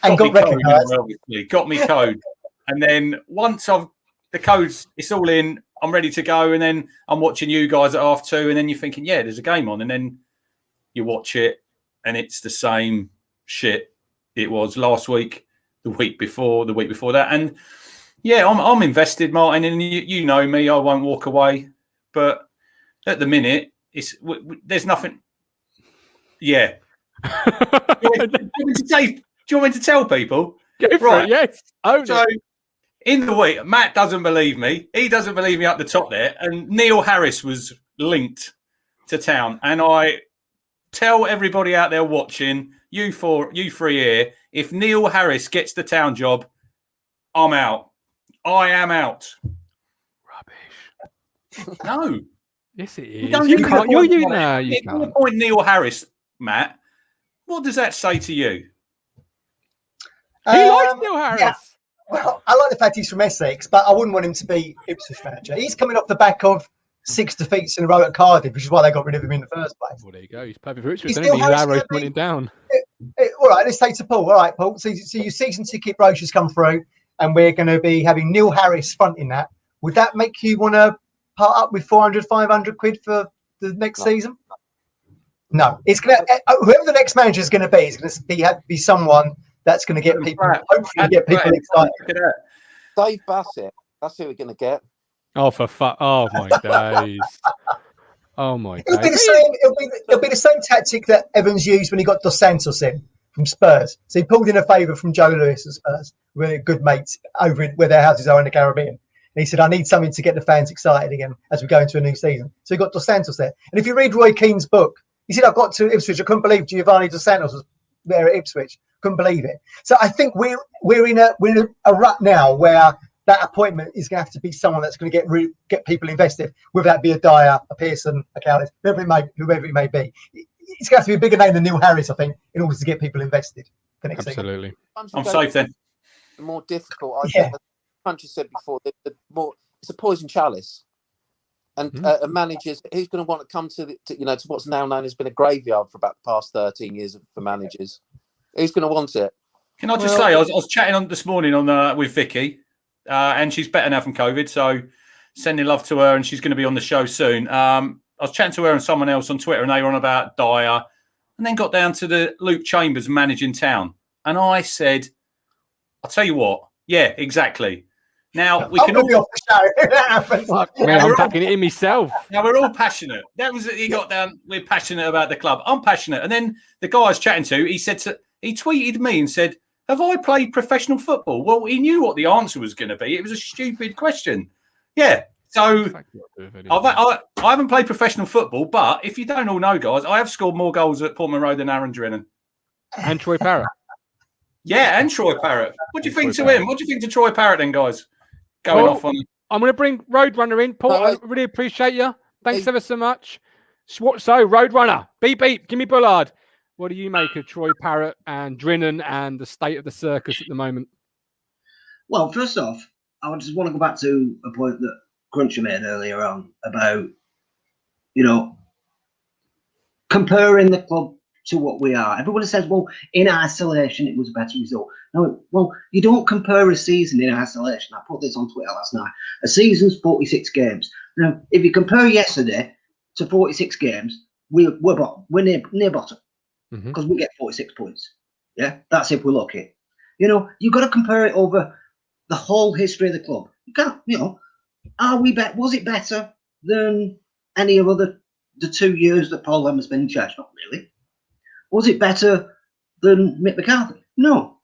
and got recognised. Obviously, got me code, and then once the codes, it's all in. I'm ready to go, and then I'm watching you guys at 2:30, and then you're thinking, yeah, there's a game on, and then you watch it, and it's the same shit it was last week, the week before that, and yeah, I'm invested, Martin, and you know me, I won't walk away, but at the minute, there's nothing. Yeah. Do you want me to tell people? Go for it, yes. So, in the week, Matt doesn't believe me. He doesn't believe me up the top there. And Neil Harris was linked to Town. And I tell everybody out there watching, you three here, if Neil Harris gets the Town job, I'm out. I am out. Rubbish. No. Yes, it is. You can't. You can't. Point Neil Harris, Matt. What does that say to you? He likes Neil Harris. Yeah. Well, I like the fact he's from Essex, but I wouldn't want him to be Ipswich manager. He's coming off the back of 6 defeats in a row at Cardiff, which is why they got rid of him in the first place. Well, there you go. He's perfect for Ipswich. He's arrows pointing down. All right, let's take to Paul. All right, Paul. So your season ticket brochure's come through, and we're going to be having Neil Harris fronting that. Would that make you want to part up with 400, 500 quid for the next season? No. It's going to, whoever the next manager is going to be, is going to be someone that's going to get people, hopefully get people excited. Dave Bassett, that's who we're going to get. Oh, for fuck! Oh my days! Oh my days! It'll be the same tactic that Evans used when he got Dos Santos in from Spurs. So he pulled in a favour from Joe Lewis at Spurs, where good mates over where their houses are in the Caribbean. And he said, "I need something to get the fans excited again as we go into a new season." So he got Dos Santos there. And if you read Roy Keane's book, he said, "I got to Ipswich. I couldn't believe Giovanni Dos Santos was there at Ipswich. couldn't believe it. So I think we're in a rut now where that appointment is going to have to be someone that's going to get people invested, whether that be a Dyer, a Pearson, a Cowley, whoever it may be. It's going to have to be a bigger name than Neil Harris, I think, in order to get people invested. Absolutely. I'm safe then. The more difficult, I think, as Puncher said before, the more it's a poison chalice. And managers, who's going to want to come to what's now known as been a graveyard for about the past 13 years for managers? Who's going to want it? Can I just say, I was chatting this morning with Vicky, and she's better now from COVID, so sending love to her, and she's going to be on the show soon. I was chatting to her and someone else on Twitter, and they were on about Dyer, and then got down to the Luke Chambers managing Town, and I said, "I'll tell you what, yeah, exactly." Now we can all be off the show. Man, I'm tucking it in myself. Now we're all passionate. That was he got down. We're passionate about the club. I'm passionate, and then the guy I was chatting to, he tweeted me and said, "Have I played professional football?" Well, he knew what the answer was going to be. It was a stupid question. Yeah. So I haven't played professional football, but if you don't all know, guys, I have scored more goals at Portman Road than Aaron Drennan. And Troy Parrott. Yeah, and Troy Parrott. What do you think to him? What do you think to Troy Parrott then, guys? Off on. I'm going to bring Roadrunner in. Paul, I really appreciate you. Thanks ever so much. So, Roadrunner, beep, give me Bullard. What do you make of Troy Parrott and Drennan and the state of the circus at the moment? Well, first off, I just want to go back to a point that Cruncher made earlier on about, comparing the club to what we are. Everybody says, well, in isolation, it was a better result. No, well, you don't compare a season in isolation. I put this on Twitter last night. A season's 46 games. Now, if you compare yesterday to 46 games, we're near bottom because we get 46 points. Yeah, that's if we're lucky. You've got to compare it over the whole history of the club. You can't, was it better than any of the 2 years that Paul Lemmer's been in charge? Not really. Was it better than Mick McCarthy? No.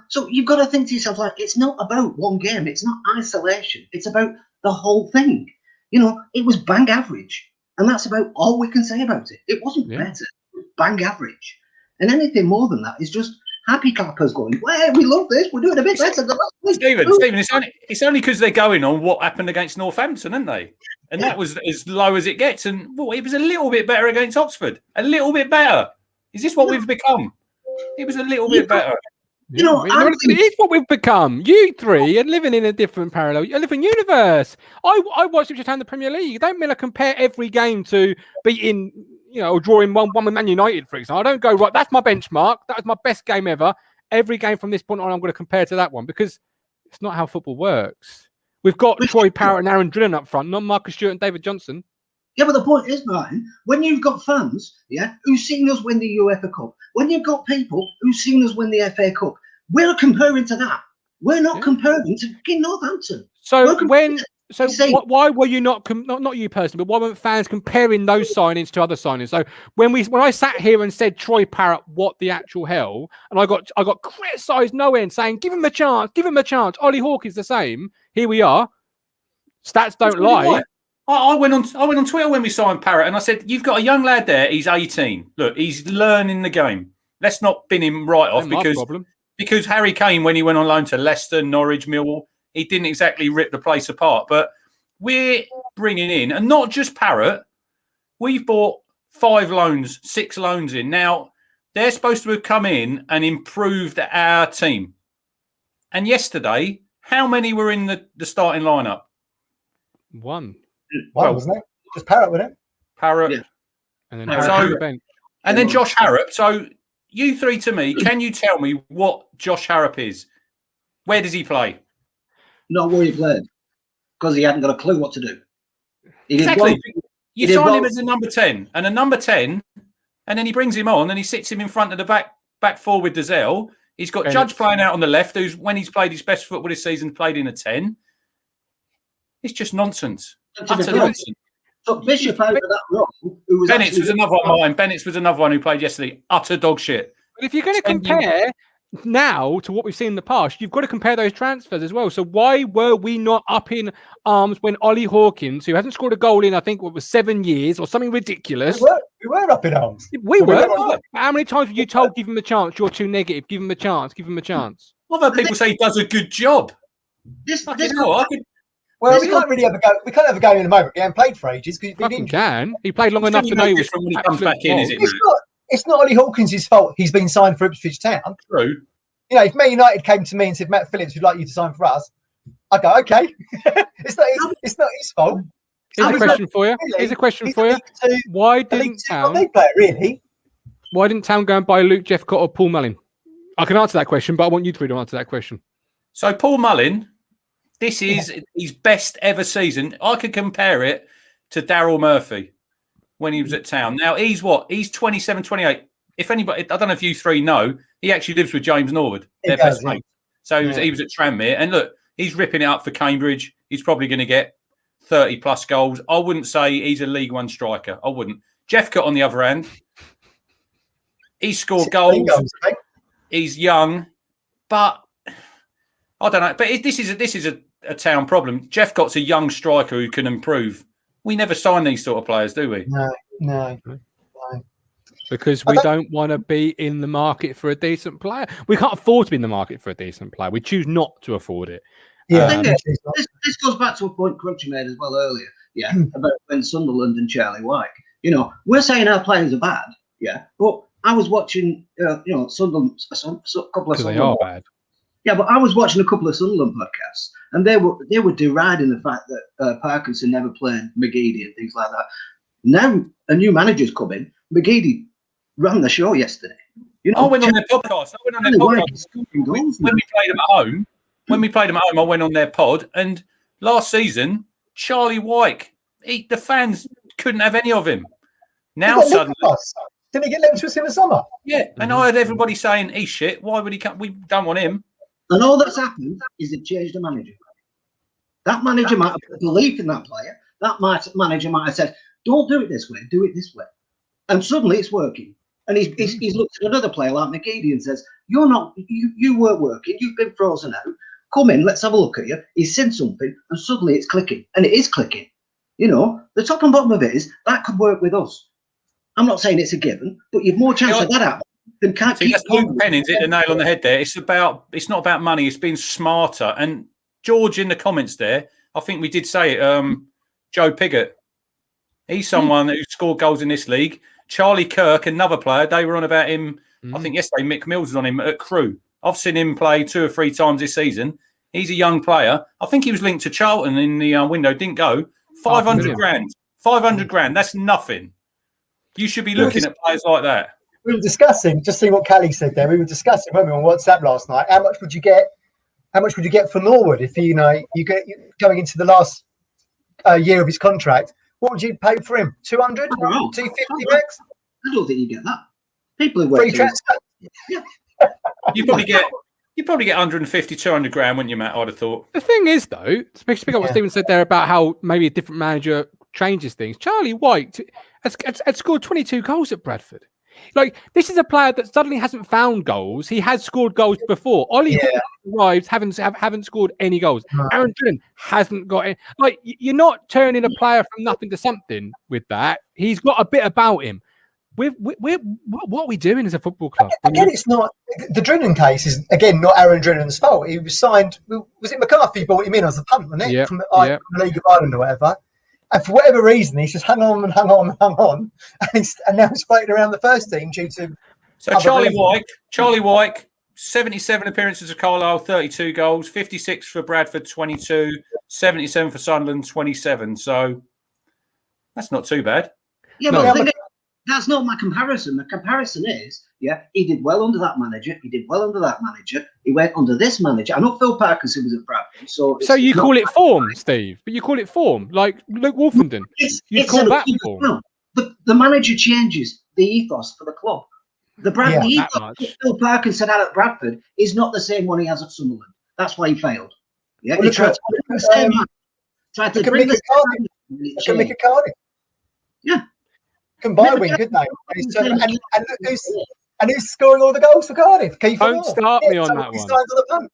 So you've got to think to yourself, like, it's not about one game. It's not isolation. It's about the whole thing. It was bang average. And that's about all we can say about it. It wasn't better. It was bang average. And anything more than that is just happy clappers going, well, we love this. We're doing a bit better than last week. Stephen, it's only because they're going on what happened against Northampton, aren't they? And that was as low as it gets. And it was a little bit better against Oxford. A little bit better. Is this what we've become? It was a little bit better. It is what we've become. You three are living in a different parallel, a different universe. I watch Ipswich Town in the Premier League. Don't mean I compare every game to beating, or drawing one with Man United, for example. I don't go, right, that's my benchmark. That was my best game ever. Every game from this point on, I'm going to compare to that one because it's not how football works. We've got Troy Parrott and Aaron Drennan up front, not Marcus Stewart and David Johnson. Yeah, but the point is, Martin, when you've got fans, who've seen us win the UEFA Cup, when you've got people who've seen us win the FA Cup, we're comparing to that. We're not comparing to fucking Northampton. Why were you not you personally, but why weren't fans comparing those signings to other signings? So when I sat here and said Troy Parrott, what the actual hell, and I got criticised no end, saying give him a chance. Ollie Hawke is the same. Here we are. Stats don't lie. Right. I went on Twitter when we signed Parrott and I said, you've got a young lad there. He's 18. Look, he's learning the game. Let's not bin him right off because Harry Kane, when he went on loan to Leicester, Norwich, Millwall, he didn't exactly rip the place apart. But we're bringing in, and not just Parrott, we've bought 6 loans in. Now, they're supposed to have come in and improved our team. And yesterday, how many were in the starting lineup? One, wasn't it? Just Parrott, wasn't it? Parrott. Yeah. And then Josh Harrop. So you three to me, can you tell me what Josh Harrop is? Where does he play? Not where he played. Because he hadn't got a clue what to do. Exactly. You signed him as a number 10. And a number 10, and then he brings him on and he sits him in front of the back four with Dazelle. He's got Judge playing out on the left, who's, when he's played his best football this season, played in a 10. It's just nonsense. Utter nonsense. So Bishop over that role. Bennett's was another one. Bennett's was another one who played yesterday. Utter dog shit. But if you're going to compare now to what we've seen in the past, you've got to compare those transfers as well. So why were we not up in arms when Ollie Hawkins, who hasn't scored a goal in, I think, what was 7 years or something ridiculous? We were up in arms. We were. How many times were you told, give him a chance? You're too negative. Give him a chance. Give him a chance. I've heard people say he does a good job. Well, we can't really have a go. We can't have a go in a moment. He hasn't played for ages. Fucking can. He played long enough to know he was when he comes back in, is it? It's not Ollie Hawkins' fault. He's been signed for Ipswich Town. True. You know, if Man United came to me and said, Matt Phillips would like you to sign for us, I'd go, okay. It's not his fault. Here's a question for you. Why didn't Town go and buy Luke Jeffcott or Paul Mullin? I can answer that question, but I want you three to answer that question. So Paul Mullin, this is his best ever season. I could compare it to Daryl Murphy when he was at Town. Now, he's what? He's 27, 28. If anybody, I don't know if you three know, he actually lives with James Norwood, their best mate. So he was at Tranmere. And look, he's ripping it up for Cambridge. He's probably going to get 30 plus goals. I wouldn't say he's a League One striker. I wouldn't. Jeffcott, on the other hand, he scored goals. He's young, but I don't know. But this is a Town problem. Jeffcott's a young striker who can improve. We never sign these sort of players, do we? No. Because we don't want to be in the market for a decent player. We can't afford to be in the market for a decent player. We choose not to afford it. Yeah, this goes back to a point Crunchy made as well earlier. Yeah, about when Sunderland and Charlie White. You know, we're saying our players are bad. Yeah, but I was watching, Sunderland a couple of. Because they are bad. Yeah, but I was watching a couple of Sunderland podcasts, and they were deriding the fact that Parkinson never played McGeady and things like that. Now a new manager's come in. McGeady ran the show yesterday. You know, I went on their podcast. When we played them at home. When we played them at home, I went on their pod, and last season, Charlie White, the fans couldn't have any of him. Now suddenly, didn't he get lent to us in the summer? Yeah, and I heard everybody saying he's shit. Why would he come? We don't want him. And all that's happened is they've changed the manager. That manager might have put belief in that player. That manager might have said, "Don't do it this way. Do it this way." And suddenly it's working. And he's looked at another player like McGeady and says, "You're not. You weren't working. You've been frozen out. Come in. Let's have a look at you." He's seen something, and suddenly it's clicking, and it is clicking. You know, the top and bottom of it is that could work with us. I'm not saying it's a given, but you've more chance of that happening than can't keep. That's Luke Penning's hit the nail on the head there. It's not about money. It's being smarter. And George in the comments there, I think we did say it. Joe Piggott, he's someone who scored goals in this league. Charlie Kirk, another player, they were on about him. I think yesterday Mick Mills was on him at Crewe. I've seen him play 2 or 3 times this season. He's a young player. I think he was linked to Charlton in the window. Didn't go. 500 grand. 500 grand. That's nothing. You should be looking at players like that. We were discussing, just see what Callie said there. We were discussing, weren't we, on WhatsApp last night? How much would you get? How much would you get for Norwood if you get going into the last year of his contract? What would you pay for him? 200, 250 max? I don't think you get that. People are free transfer. Yeah. You probably get 150, 200 grand, wouldn't you, Matt? I'd have thought. The thing is, though, to pick up what Stephen said there about how maybe a different manager changes things. Charlie White has scored 22 goals at Bradford. Like, this is a player that suddenly hasn't found goals. He has scored goals before. Ollie arrives, haven't scored any gols. No. Aaron Dillon hasn't got any. Like, you're not turning a player from nothing to something with that. He's got a bit about him. What are we doing as a football club? Again, it's not the Drennan case. Is again not Aaron Drennan's fault. He was signed. Was it McCarthy brought him in as a punt, wasn't it? From the League of Ireland or whatever. And for whatever reason, he's just hung on, and now he's floating around the first team due to. So Charlie White, 77 appearances for Carlisle, 32 goals, 56 for Bradford, 22, 77 for Sunderland, 27. So that's not too bad. Yeah, but that's not my comparison. The comparison is, he did well under that manager. He did well under that manager. He went under this manager. I know Phil Parkinson was at Bradford. So you call it form, Steve, but you call it form, like Luke Wolfenden. You call that form. No, the manager changes the ethos for the club. The ethos that Phil Parkinson had at Bradford is not the same one he has at Sunderland. That's why he failed. Yeah, he tried to bring the same man. Tried to bring the same man. Yeah. Can buy a wing, couldn't they? And And who's scoring all the goals for Cardiff? Keith Don't Moore. start me on that he one. signs on the punt.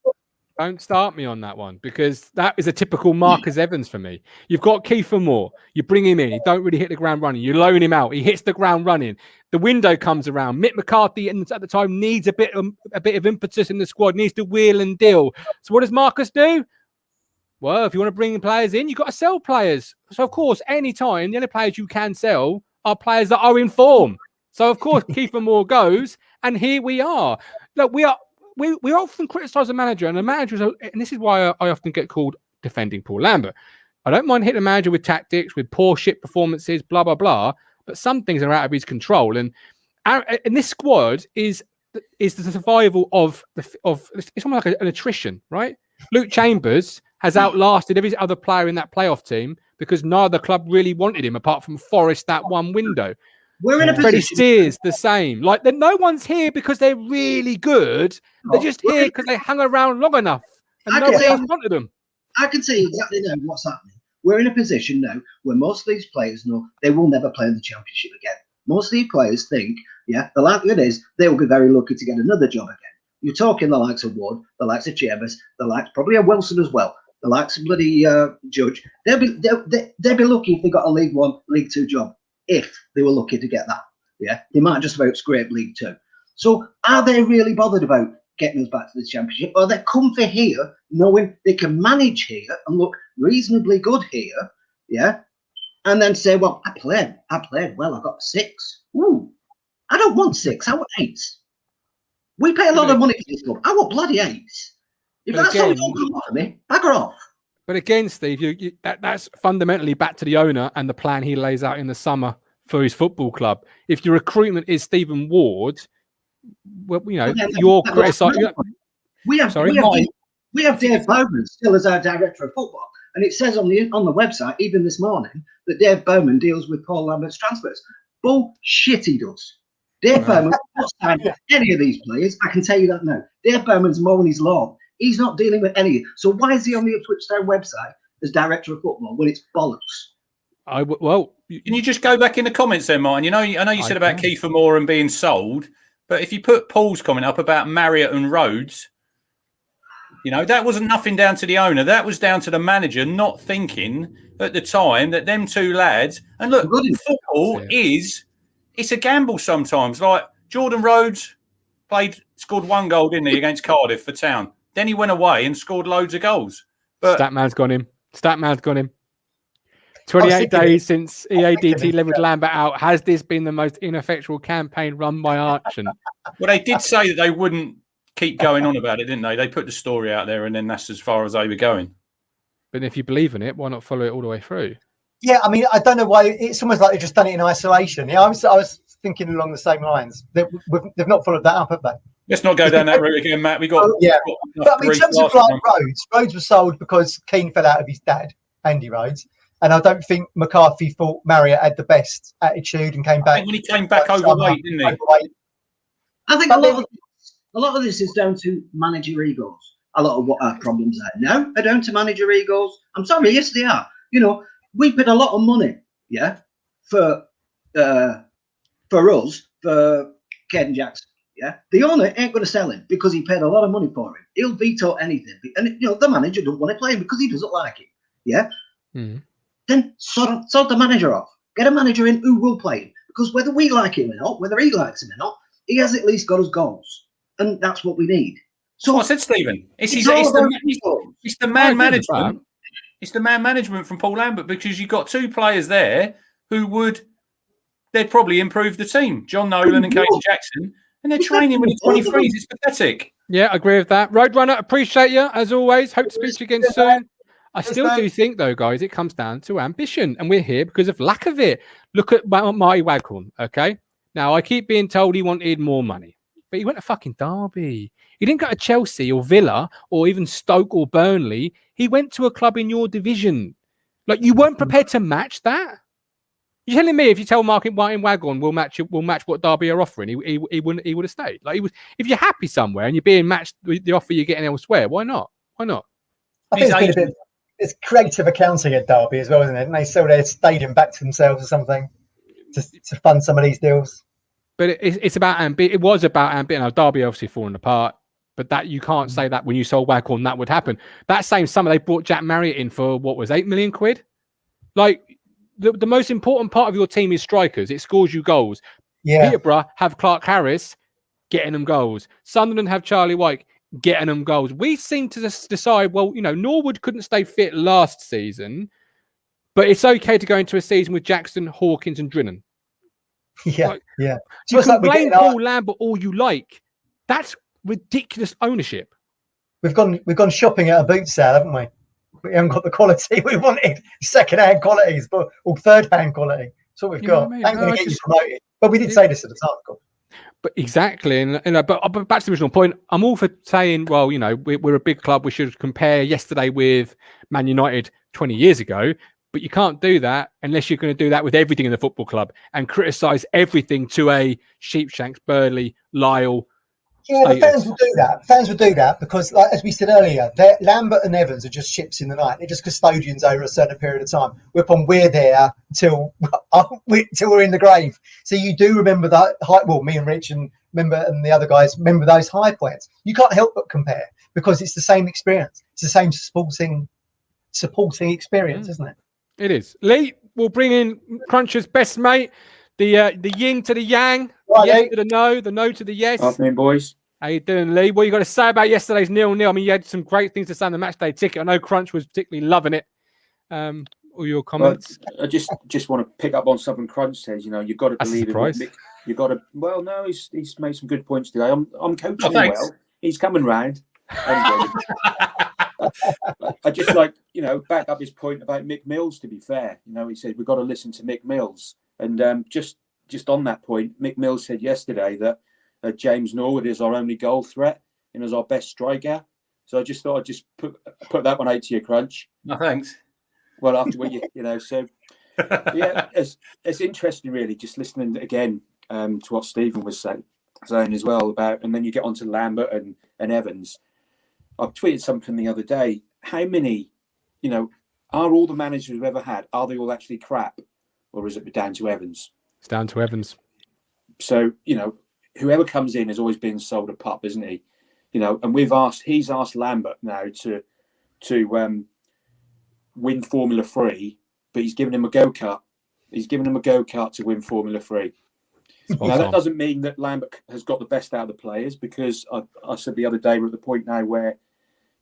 Don't start me on that one, because that is a typical Marcus Evans for me. You've got Kiefer Moore. You bring him in. He don't really hit the ground running. You loan him out. He hits the ground running. The window comes around. Mick McCarthy at the time needs a bit of impetus in the squad. Needs to wheel and deal. So what does Marcus do? Well, if you want to bring players in, you've got to sell players. So of course, any time the only players you can sell are players that are in form. So of course, Kiefer Moore goes, and here we are. Look, we often criticise the manager, and the manager and this is why I often get called defending Paul Lambert. I don't mind hitting the manager with tactics, with poor shit performances, blah blah blah. But some things are out of his control, and this squad is the survival of it's almost like an attrition, right? Luke Chambers has outlasted every other player in that playoff team because neither club really wanted him, apart from Forest that one window. We're in a Freddie position. Steers the same. Like no one's here because they're really good. They're just here because they hung around long enough and nobody else wanted them. I can see exactly now what's happening. We're in a position now where most of these players know they will never play in the Championship again. Most of these players think, the likelihood is they will be very lucky to get another job again. You're talking the likes of Wood, the likes of Chambers, the likes probably of Wilson as well, the likes of bloody Judge. They'll be lucky if they got a League One, League Two job. If they were lucky to get that, they might just about scrape League Two. So are they really bothered about getting us back to the Championship? Or they're comfy here, knowing they can manage here and look reasonably good here, and then say, well, I played well, I got 6. Ooh, I don't want 6, I want 8. We pay a lot of money for this club. I want bloody 8. If that's all you can offer me, bugger off. But again, Steve, that's fundamentally back to the owner and the plan he lays out in the summer for his football club. If your recruitment is Stephen Ward, well, you're criticising. We have Dave Bowman still as our director of football, and it says on the website even this morning that Dave Bowman deals with Paul Lambert's transfers. Bullshit, he does. Dave Bowman won't sign any of these players. I can tell you that now. Dave Bowman's mowing his lawn. He's not dealing with any. So why is he on the Ipswich Town website as director of football when it's bollocks? Can you just go back in the comments there, Martin? I know you said about Kiefer Moore and being sold, but if you put Paul's comment up about Marriott and Rhodes, that wasn't nothing down to the owner. That was down to the manager not thinking at the time that them two lads. And look, football it's a gamble sometimes. Like Jordan Rhodes scored 1 goal, didn't he, against Cardiff for Town? Then he went away and scored loads of goals. But Statman's got him. 28 days since EADT leveled Lambert out. Has this been the most ineffectual campaign run by Archon? Well, they did say that they wouldn't keep going on about it, didn't they? They put the story out there and then that's as far as they were going. But if you believe in it, why not follow it all the way through? Yeah, I mean, I don't know why. It's almost like they've just done it in isolation. I was thinking along the same lines. They've not followed that up, have they? Let's not go down that route again, Matt. But I mean, in terms of like Rhodes was sold because Keane fell out of his dad, Andy Rhodes. And I don't think McCarthy thought Marriott had the best attitude and came back. I think when he came back overweight, didn't he? I think a lot of this is down to manager egos. A lot of what our problems are now are down to manager egos. I'm sorry, yes, they are. We paid a lot of money, for us, for Ken Jackson. The owner ain't going to sell him because he paid a lot of money for him. He'll veto anything. And, the manager don't want to play him because he doesn't like him. Then sort the manager off. Get a manager in who will play him. Because whether we like him or not, whether he likes him or not, he has at least got us goals. And that's what we need. So what I said, Stephen. It's the man management. It's the man management from Paul Lambert, because you've got 2 players there who they'd probably improve the team. John Nolan and Katie Jackson. And they're training with the 23s. It's pathetic. Yeah, I agree with that. Roadrunner, appreciate you as always. Hope to speak to you again soon. I still do think, though, guys, it comes down to ambition. And we're here because of lack of it. Look at Marty Waghorn, okay? Now, I keep being told he wanted more money. But he went to fucking Derby. He didn't go to Chelsea or Villa or even Stoke or Burnley. He went to a club in your division. Like, you weren't prepared to match that? You're telling me if you tell Martin Waghorn we'll match what Derby are offering, he would have stayed. Like, if you're happy somewhere and you're being matched with the offer you're getting elsewhere, why not? Why not? I think it's creative accounting at Derby as well, isn't it? And they sell their stadium back to themselves or something to fund some of these deals. But it's about ambition. It was about ambition. Now, Derby obviously falling apart, but that you can't say that when you sold Waghorn, that would happen. That same summer, they brought Jack Marriott in for what was £8 million. Like the most important part of your team is strikers. It scores you goals. Yeah. Peterborough have Clark Harris getting them goals. Sunderland have Charlie White getting them goals. We seem to just decide, well, Norwood couldn't stay fit last season, but it's okay to go into a season with Jackson, Hawkins, and Drinnan. Yeah, yeah. You can blame Paul Lambert all you like. That's ridiculous ownership. We've gone shopping at a boot sale, haven't we? We haven't got the quality we wanted. Second-hand qualities, or third-hand quality. That's what we've got. Ain't going to get you promoted. But we did say this at the time, of course. But exactly, but back to the original point. I'm all for saying, well, we're a big club. We should compare yesterday with Man United 20 years ago. But you can't do that unless you're going to do that with everything in the football club and criticise everything to a Sheepshanks, Burnley, Lyle. Yeah, the fans will do that. Fans will do that because, as we said earlier, Lambert and Evans are just ships in the night. They're just custodians over a certain period of time. We're there till we're in the grave. So you do remember that high. Well, me and Rich and the other guys remember those high points. You can't help but compare because it's the same experience. It's the same supporting experience, isn't it? It is. Lee, we'll bring in Cruncher's best mate, the yin to the yang, right, yes Lee. to the no to the yes. Afternoon, boys. How you doing, Lee? What you got to say about yesterday's 0-0? I mean, you had some great things to say on the match day ticket. I know Crunch was particularly loving it. All your comments. Well, I just want to pick up on something Crunch says. You've got to believe it. You've got to. Well, no, he's made some good points today. I'm coaching him well. He's coming round. I just back up his point about Mick Mills. To be fair, he said we've got to listen to Mick Mills, and just on that point, Mick Mills said yesterday that James Norwood is our only goal threat and is our best striker. So I just thought I'd just put that one out to you, Crunch. No, thanks. Well, after what so yeah, it's interesting really, just listening again to what Stephen was saying as well about, and then you get onto Lambert and Evans. I tweeted something the other day. How many, are all the managers we've ever had, are they all actually crap? Or is it down to Evans? It's down to Evans. So, whoever comes in has always been sold a pup, isn't he? And he's asked Lambert now to win Formula 3, but he's given him a go-kart. He's given him a go-kart to win Formula 3. Now, that doesn't mean that Lambert has got the best out of the players, because I said the other day we're at the point now where,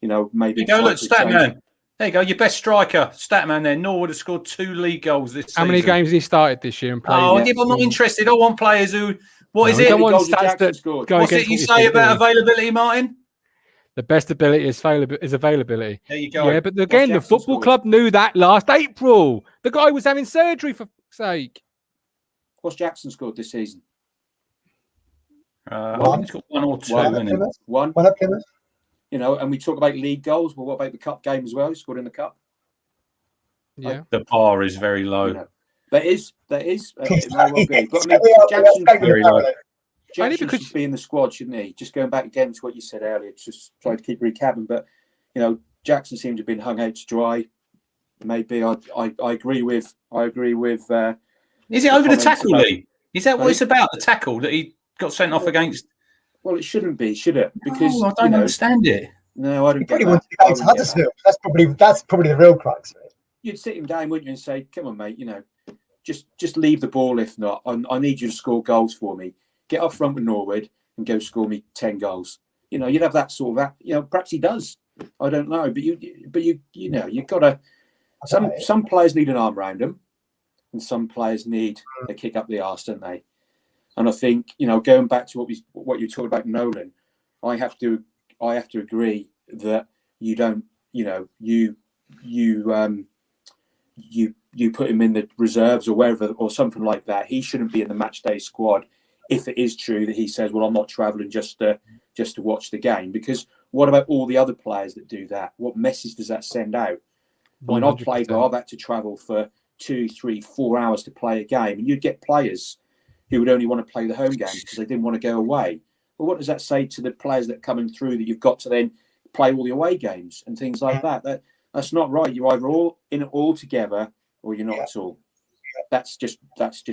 maybe... There you go, look, Statman. There you go, your best striker, Statman there. Norwood has scored 2 league goals this season. How many games has he started this year and played? Oh, yeah, I'm not interested. I want players who... What is it? What's it you say about availability, Martin? The best ability is availability. There you go. Yeah, but again, the football club knew that last April. The guy was having surgery, for fuck's sake. What's Jackson scored this season? I think he's got 1 or 2. One at Plymouth. And we talk about league goals. Well, what about the cup game as well? He scored in the cup. Yeah. The bar is very low. That is. It may well be. But I mean, Jackson's very low. Jackson should be in the squad, shouldn't he? Just going back again to what you said earlier, just try to keep recapping. But Jackson seemed to have been hung out to dry. Maybe I agree with. Is it over the tackle, Lee? Is that what it's about? The tackle that he got sent off against? Well, it shouldn't be, should it? Because I don't understand it. No, I don't get that. Wants to go to Huddersfield. That's probably the real crux of it. You'd sit him down, wouldn't you, and say, "Come on, mate. Just leave the ball. If not, I need you to score goals for me. Get up front with Norwood and go score me 10 goals. You'd have that sort of that. Perhaps he does. I don't know, but you've got to. Some players need an arm around them, and some players need a kick up the arse, don't they? And I think going back to what you talked about, Nolan, I have to agree that you don't. You put him in the reserves or wherever or something like that. He shouldn't be in the match day squad. If it is true that he says, well, I'm not travelling just to watch the game, because what about all the other players that do that? What message does that send out? When I've played, I've had to travel for 2, 3, 4 hours to play a game, and you'd get players who would only want to play the home games because they didn't want to go away. Well, what does that say to the players that are coming through that you've got to then play all the away games and things like that? That's not right. You're either all in it all together or you're not at all. That's just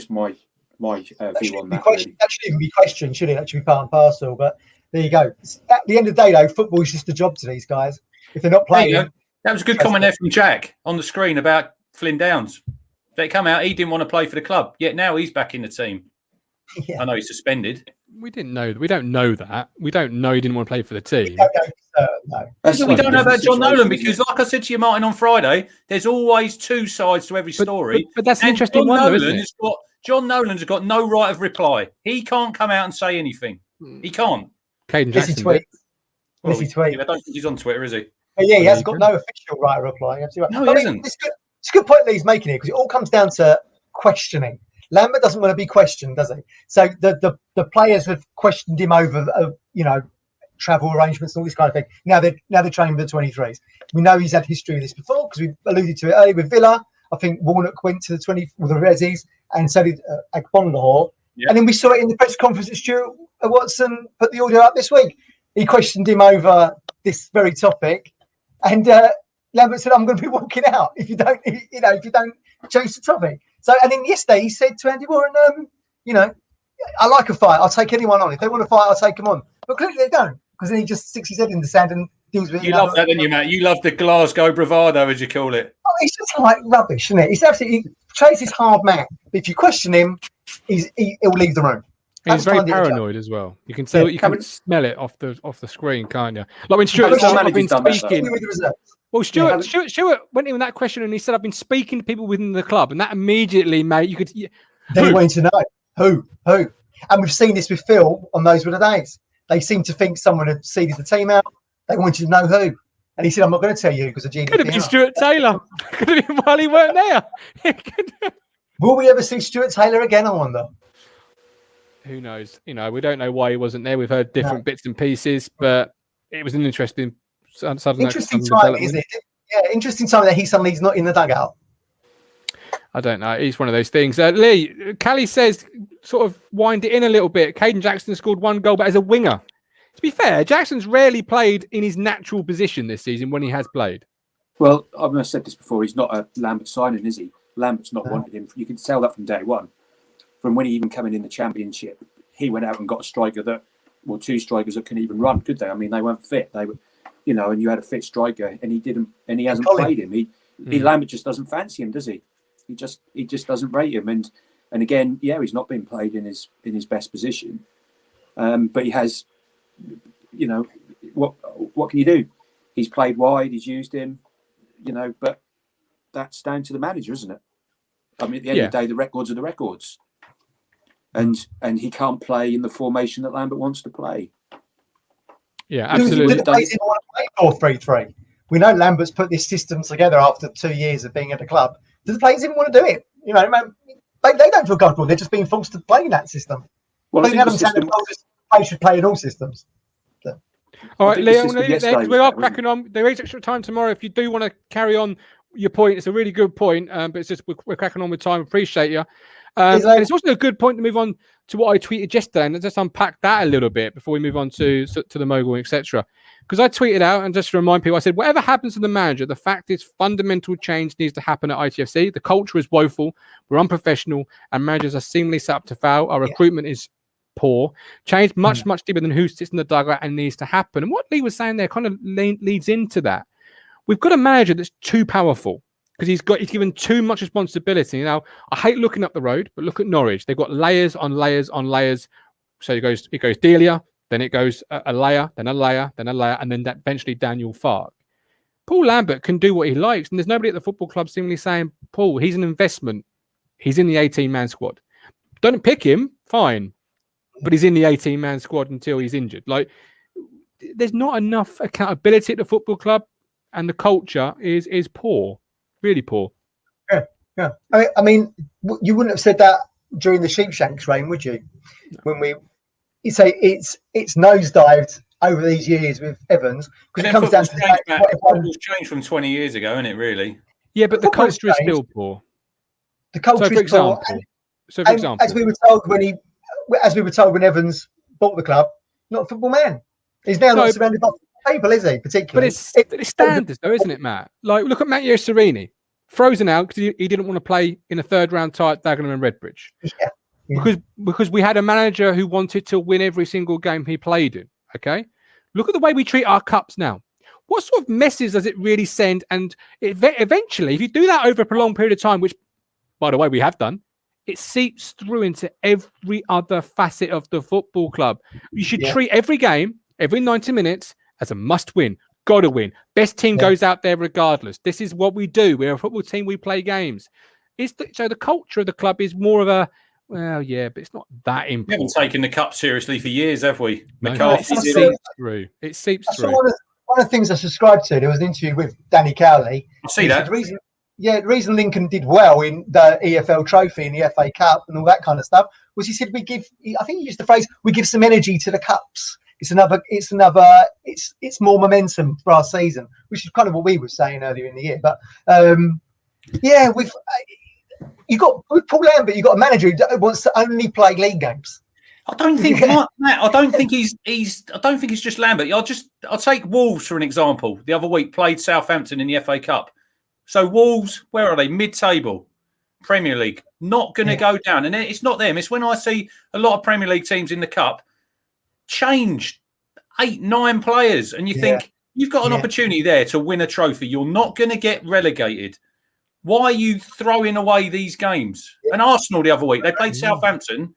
my view on that. That shouldn't even be questioned, should it? That should be part and parcel. But there you go. At the end of the day, though, football is just a job to these guys. If they're not playing, that was a good comment there from Jack on the screen about Flynn Downs. They come out, he didn't want to play for the club, yet now he's back in the team. Yeah. I know he's suspended. We don't know that. We don't know he didn't want to play for the team. No. We don't know about John Nolan because, like I said to you, Martin, on Friday, there's always two sides to every story. But that's an interesting one, though, isn't it? John Nolan's got no right of reply. He can't come out and say anything. He can't. Caden Jackson. Tweets. I don't think he's on Twitter, is he? Yeah, he hasn't got no official right of reply. Absolutely. No, he hasn't. It's a good point that he's making here because it all comes down to questioning. Lambert doesn't want to be questioned, does he? So the players have questioned him over, travel arrangements and all this kind of thing. Now they're training with the 23s. We know he's had history of this before because we alluded to it earlier with Villa. I think Warnock went to the Rezzies, and so did Agbonlahor. Yeah. And then we saw it in the press conference that Stuart Watson put the audio up this week. He questioned him over this very topic, and Lambert said, "I'm going to be walking out if you don't change the topic." So, and then yesterday he said to Andy Warren, I like a fight. I'll take anyone on. If they want to fight, I'll take them on. But clearly they don't, because then he just sticks his head in the sand and deals with it. You love that, don't you, Matt? You love the Glasgow bravado, as you call it. Oh, it's just like rubbish, isn't it? It's absolutely. Chase is hard man. But if you question him, he'll leave the room. He's very paranoid as well. You can tell. You can smell it off the screen, can't you? Like when Stuart said, "I've been speaking." Well, Stuart went in with that question and he said, "I've been speaking to people within the club," and that immediately made you could. They wanted to know who, and we've seen this with Phil on Those Were the Days. They seem to think someone had seeded the team out. They wanted to know who, and he said, "I'm not going to tell you because of GDPR." Could have been Stuart Taylor. Could have been while he weren't there. Will we ever see Stuart Taylor again? I wonder. Who knows? We don't know why he wasn't there. We've heard different bits and pieces, but it was an interesting time, isn't it? Yeah, interesting time that he's not in the dugout. I don't know. It's one of those things. Lee, Callie says, sort of wind it in a little bit. Caden Jackson scored one goal, but as a winger. To be fair, Jackson's rarely played in his natural position this season when he has played. Well, I've said this before. He's not a Lambert signing, is he? Lambert's not wanted him. You can tell that from day one. From when he even came in the Championship, he went out and got a striker two strikers that can even run, could they? I mean, they weren't fit. They were, and you had a fit striker, and he didn't, and he hasn't played him. Lambert just doesn't fancy him, does he? He just doesn't rate him, and again, he's not been played in his best position, but he has, what can you do? He's played wide, he's used him, but that's down to the manager, isn't it? I mean, at the end of the day, the records are the records. And he can't play in the formation that Lambert wants to play. Yeah, absolutely. Do the players even want to play 4-3-3? We know Lambert's put this system together after 2 years of being at the club. Do the players even want to do it? They don't feel comfortable. They're just being forced to play in that system. Well, I think they should play in all systems. So. All right, Leon, we are cracking on. There is extra time tomorrow. If you do want to carry on your point, it's a really good point, but it's just we're cracking on with time. Appreciate you. And it's also a good point to move on to what I tweeted yesterday, and just unpack that a little bit before we move on to the mogul, etc. Because I tweeted out, and just to remind people, I said, whatever happens to the manager, the fact is fundamental change needs to happen at ITFC. The culture is woeful, we're unprofessional, and managers are seemingly set up to fail. Our recruitment is poor. Change much deeper than who sits in the dugout and needs to happen. And what Lee was saying there kind of leads into that. We've got a manager that's too powerful. Because he's given too much responsibility. Now, I hate looking up the road, but look at Norwich. They've got layers on layers on layers. So it goes Delia, then it goes a layer, then a layer, then a layer, and then eventually Daniel Farke. Paul Lambert can do what he likes, and there's nobody at the football club seemingly saying, Paul, he's an investment. He's in the 18-man squad. Don't pick him, fine. But he's in the 18-man squad until he's injured. There's not enough accountability at the football club, and the culture is poor. Really poor. Yeah. I mean, you wouldn't have said that during the Sheepshanks reign, would you? No. When you say it's nosedived over these years with Evans, because it comes down to football's changed from 20 years ago, isn't it? Really? Yeah, but the culture is still poor. The culture is poor. So, for example, as we were told when Evans bought the club, not a football man. He's now not surrounded by people, is he? Particularly, but it's standards, though, isn't it, Matt? Look at Matteo Serini, frozen out because he didn't want to play in a third round tie at Dagenham and Redbridge. Yeah. because we had a manager who wanted to win every single game he played in. Okay, look at the way we treat our cups now. What sort of message does it really send? And eventually, if you do that over a prolonged period of time, which, by the way, we have done, it seeps through into every other facet of the football club. You should treat every game, every 90 minutes, as a must-win. Got to win. Best team goes out there regardless. This is what we do. We're a football team. We play games. So the culture of the club is more of a, well, yeah, but it's not that important. We haven't taken the cup seriously for years, have we? McCarthy McCarthy it seeps through. It seeps through. One of the things I subscribed to, there was an interview with Danny Cowley. I see that. The reason Lincoln did well in the EFL Trophy and the FA Cup and all that kind of stuff was he said I think he used the phrase, we give some energy to the cups. It's more momentum for our season, which is kind of what we were saying earlier in the year. But with Paul Lambert, you've got a manager who wants to only play league games. I don't think Matt. I don't think he's. I don't think it's just Lambert. I'll take Wolves for an example. The other week played Southampton in the FA Cup. So Wolves, where are they? Mid-table, Premier League. Not going to go down. And it's not them. It's when I see a lot of Premier League teams in the Cup change 8-9 players, and you think you've got an opportunity there to win a trophy. You're not going to get relegated. Why are you throwing away these games? And Arsenal the other week, they played Southampton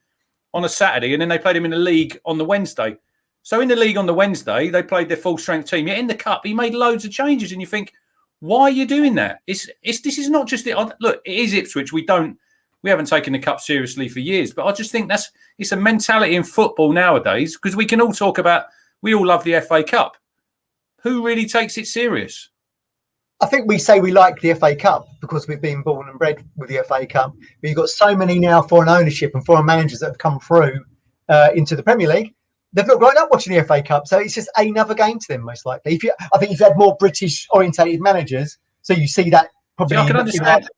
on a Saturday, and then they played him in the league on the Wednesday. So in the league on the Wednesday, they played their full strength team. Yet in the cup, he made loads of changes, and you think, why are you doing that? This is not just it. Look, it is Ipswich. We haven't taken the cup seriously for years, but I just think it's a mentality in football nowadays, because we can all talk about, we all love the FA Cup. Who really takes it serious? I think we say we like the FA Cup because we've been born and bred with the FA Cup. But you've got so many now foreign ownership and foreign managers that have come through into the Premier League. They've not grown up watching the FA Cup, so it's just another game to them, most likely. I think you've had more British-orientated managers, so you see that probably. I can understand.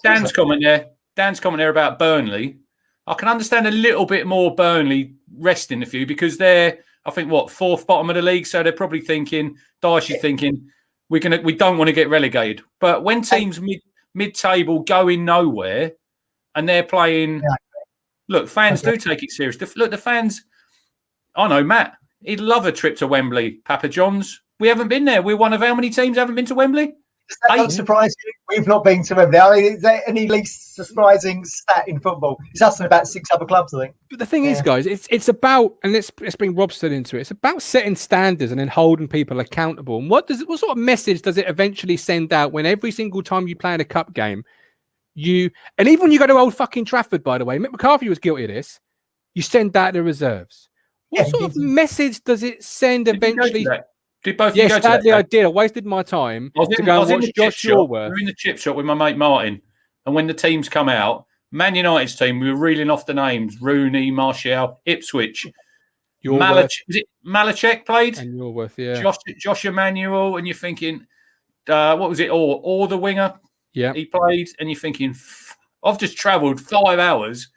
Dan's comment there about Burnley. I can understand a little bit more Burnley resting a few, because they're, I think, fourth bottom of the league, so they're probably thinking, Dyche's thinking, we don't want to get relegated. But when teams mid-table going nowhere and they're playing, look, fans do take it serious. Look, the fans, I know Matt, he'd love a trip to Wembley, Papa John's. We haven't been there. We're one of how many teams haven't been to Wembley? Does that not surprise you? We've not been to Wembley. I mean, is there any least surprising stat in football? It's us and about 6 other clubs, I think. But the thing is, guys, it's about, and let's bring Robson into it. It's about setting standards and then holding people accountable. And what sort of message does it eventually send out when every single time you play in a cup game, and even when you go to Old fucking Trafford, by the way, Mick McCarthy was guilty of this, you send out the reserves. What sort of message does it send eventually? Did both you go to sadly, that? I did. I wasted my time to go and watch Josh Shawworth. We were in the chip shop with my mate Maritn, and when the teams come out, Man United's team, we were reeling off the names: Rooney, Martial, Ipswich. Malachek played? And Yorworth, yeah. Josh Emmanuel, and you're thinking, what was it? Or the winger? Yeah. He played, and you're thinking, I've just travelled 5 hours,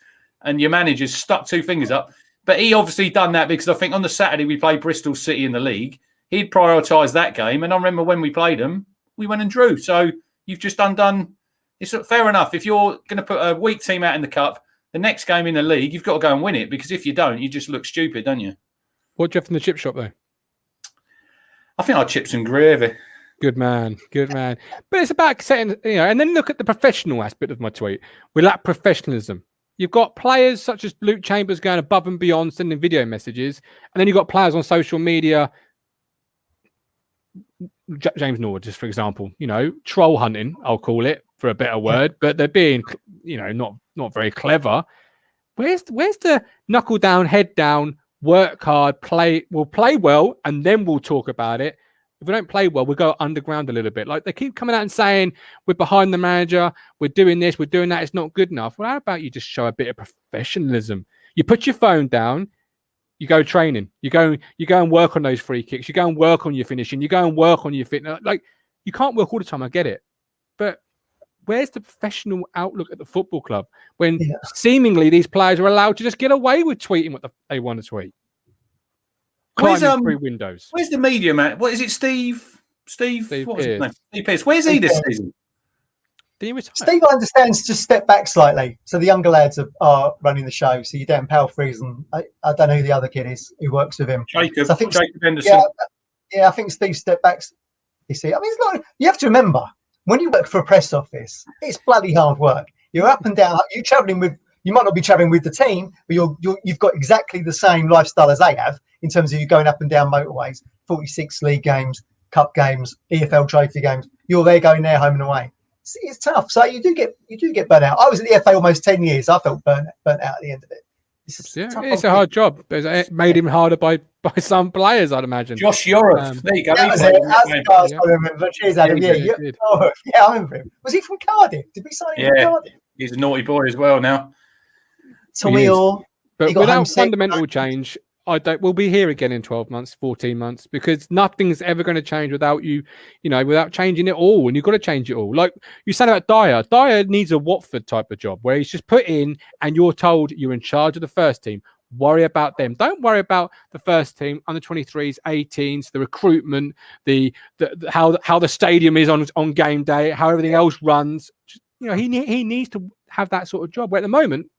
and your manager's stuck 2 fingers up. But he obviously done that because I think on the Saturday we played Bristol City in the league. He'd prioritised that game, and I remember when we played them, we went and drew. So you've just undone. It's fair enough. If you're going to put a weak team out in the cup, the next game in the league, you've got to go and win it, because if you don't, you just look stupid, don't you? What do you have from the chip shop, though? I think I'd chips and gravy. Good man. But it's about setting, and then look at the professional aspect of my tweet. We lack professionalism. You've got players such as Luke Chambers going above and beyond, sending video messages, and then you've got players on social media. James Norwood, just for example, troll hunting, I'll call it, for a better word, but they're being, not very clever. Where's the knuckle down, head down, work hard, we'll play well, and then we'll talk about it. If we don't play well, we'll go underground a little bit. Like, they keep coming out and saying, we're behind the manager, we're doing this, we're doing that, it's not good enough. Well, how about you just show a bit of professionalism? You put your phone down, you go training, you go and work on those free kicks, you go and work on your finishing, you go and work on your fitness. Like, you can't work all the time, I get it. But where's the professional outlook at the football club when seemingly these players are allowed to just get away with tweeting what they want to tweet? Where's through windows. Where's the media man? What is it, Steve? What was his name? Steve Pearce. Where's he this season? Did he retire? Steve understands to step back slightly. So the younger lads are running the show. So you're Dan Palfrey's, and I don't know who the other kid is who works with him. Jacob, So I think Jacob Henderson. Yeah, I think Steve stepped back. You see, I mean, it's like you have to remember when you work for a press office, it's bloody hard work. You're up and down. You're traveling with. You might not be traveling with the team, but you've got exactly the same lifestyle as they have in terms of you going up and down motorways, 46 league games, cup games, EFL trophy games. You're there going there, home and away. It's tough. So you do get burnt out. I was at the FA almost 10 years. I felt burnt out at the end of it. It's a hard job. It made him harder by some players, I'd imagine. Josh Yorrith. There you go. That was it. That's the guy I remember. Cheers, Adam. Yeah, I remember him. Was he from Cardiff? Did we sign him from Cardiff? He's a naughty boy as well now. Tommy Orr. But without fundamental change, we'll be here again in 12 months, 14 months, because nothing's ever going to change without without changing it all. And you've got to change it all. Like you said about Dyer. Dyer needs a Watford type of job where he's just put in and you're told you're in charge of the first team. Worry about them. Don't worry about the first team, under 23s, 18s, the recruitment, the how the stadium is on game day, how everything else runs. He needs to have that sort of job. Where at the moment,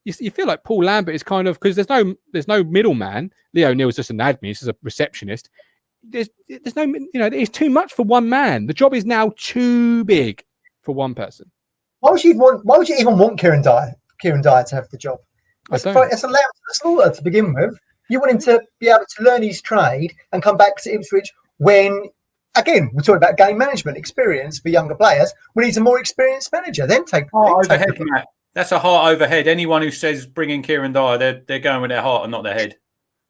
you feel like Paul Lambert is kind of, because there's no middleman. Leo Neal's just an admin, he's just a receptionist. There's no, it's too much for one man. The job is now too big for one person. Why would you even want Kieran Dyer to have the job? It's allowed to the slaughter to begin with. You want him to be able to learn his trade and come back to Ipswich when, again, we're talking about game management experience for younger players. We need a more experienced manager. Then take overhead, Matt. That's a heart overhead. Anyone who says bring in Kieran Dyer, they're going with their heart and not their head.